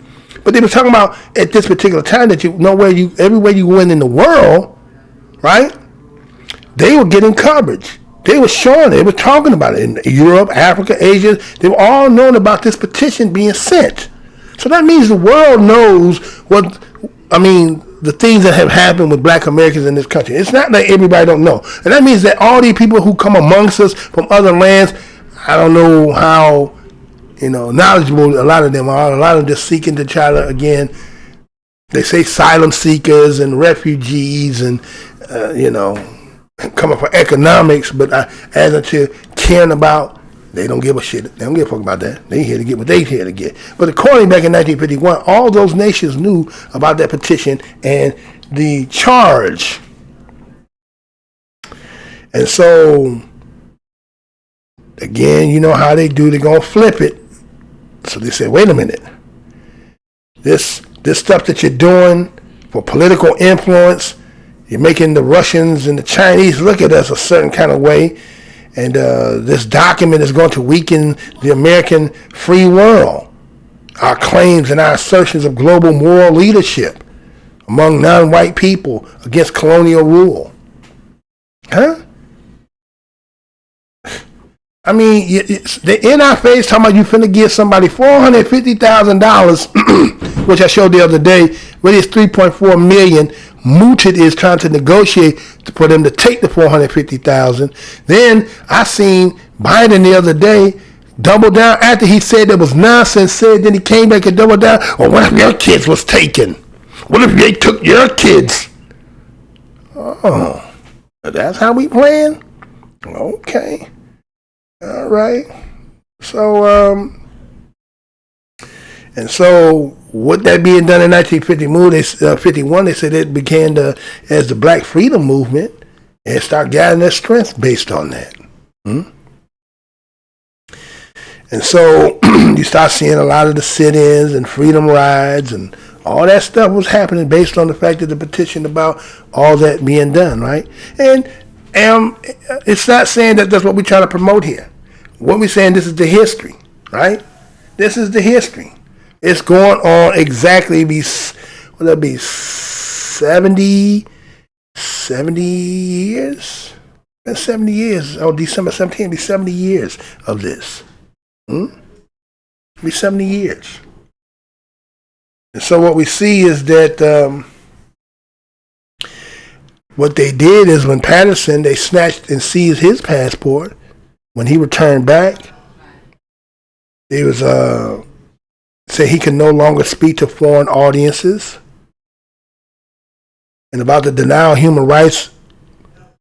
But they were talking about at this particular time that everywhere you went in the world, right? They were getting coverage. They were showing, they were talking about it in Europe, Africa, Asia. They were all knowing about this petition being sent. So that means the world knows the things that have happened with black Americans in this country. It's not that everybody don't know. And that means that all these people who come amongst us from other lands, I don't know how knowledgeable. A lot of them are. A lot of them just seeking to try to, again, they say asylum seekers and refugees and, coming for economics, but as until caring about, they don't give a shit. They don't give a fuck about that. They here to get what they here to get. But according back in 1951, all those nations knew about that petition and the charge. And so, again, you know how they do. They're going to flip it. So they said, wait a minute. This stuff that you're doing for political influence, you're making the Russians and the Chinese look at us a certain kind of way. And this document is going to weaken the American free world. Our claims and our assertions of global moral leadership among non-white people against colonial rule. Huh? I mean, they're in our face talking about you finna give somebody $450,000, which I showed the other day, really it's $3.4 million. Mooted is trying to negotiate for them to take the $450,000. Then I seen Biden the other day double down after he said there was nonsense said. Then he came back and doubled down. Well, what if your kids was taken? What if they took your kids? Oh, that's how we playing? Okay. All right. So, and so with that being done in 1951, they said it began as the Black Freedom Movement and start gathering their strength based on that. And so you start seeing a lot of the sit-ins and freedom rides and all that stuff was happening based on the fact that the petition about all that being done, right? And it's not saying that that's what we're trying to promote here. What we're saying, this is the history, right? This is the history. It's going on exactly, will that be 70 years? That's 70 years. Oh, December 17th, be 70 years of this. Be 70 years. And so what we see is that what they did is when Patterson, they snatched and seized his passport. When he returned back, it was said he can no longer speak to foreign audiences. And about the denial of human rights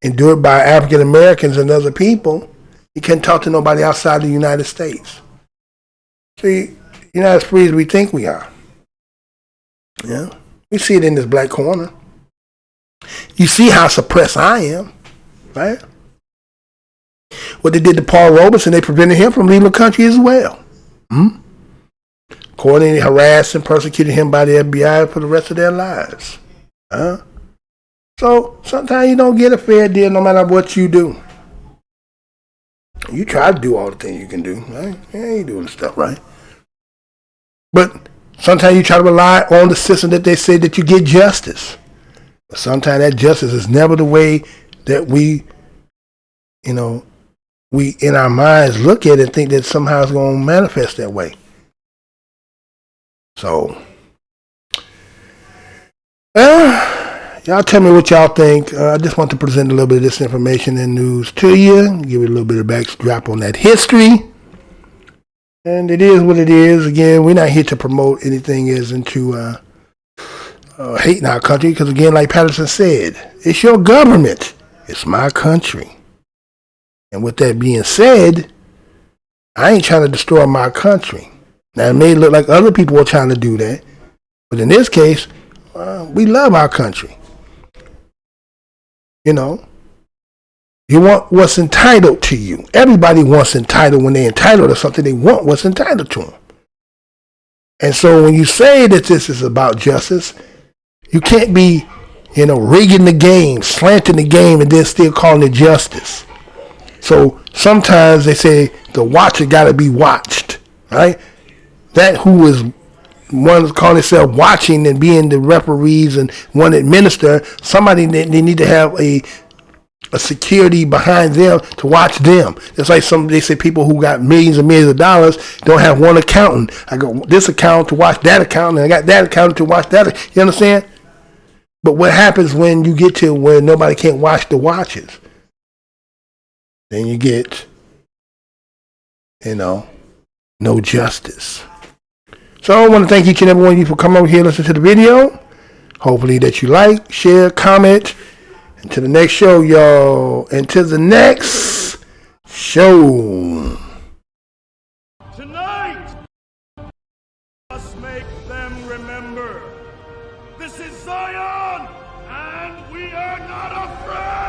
endured by African Americans and other people, he can't talk to nobody outside the United States. See, you're not as free as we think we are. Yeah, we see it in this black corner. You see how suppressed I am, right? What they did to Paul Robeson, they prevented him from leaving the country as well. Accordingly, harassed and persecuted him by the FBI for the rest of their lives. So sometimes you don't get a fair deal no matter what you do. You try to do all the things you can do, right? Yeah, you doing stuff right. But sometimes you try to rely on the system that they say that you get justice. But sometimes that justice is never the way that we in our minds look at it and think that somehow it's going to manifest that way. So, y'all tell me what y'all think. I just want to present a little bit of this information and news to you, give you a little bit of backdrop on that history. And it is what it is. Again, we're not here to promote anything as into hating our country, because again, like Patterson said, it's your government. It's my country. And with that being said, I ain't trying to destroy my country. Now, it may look like other people are trying to do that, but in this case, we love our country. You want what's entitled to you. Everybody wants entitled. When they're entitled to something, they want what's entitled to them. And so when you say that this is about justice, you can't be, rigging the game, slanting the game, and then still calling it justice. So sometimes they say the watcher got to be watched, right? That who is one calling themselves watching and being the referees and one administer, somebody they need to have a security behind them to watch them. It's like they say people who got millions and millions of dollars don't have one accountant. I got this account to watch that account, and I got that account to watch that. You understand? But what happens when you get to where nobody can't watch the watches? Then you get, no justice. So I want to thank each and every one of you for coming over here and listening to the video. Hopefully that you like, share, comment. Until the next show, y'all. Until the next show. Tonight, let's make them remember. This is Zion, and we are not afraid.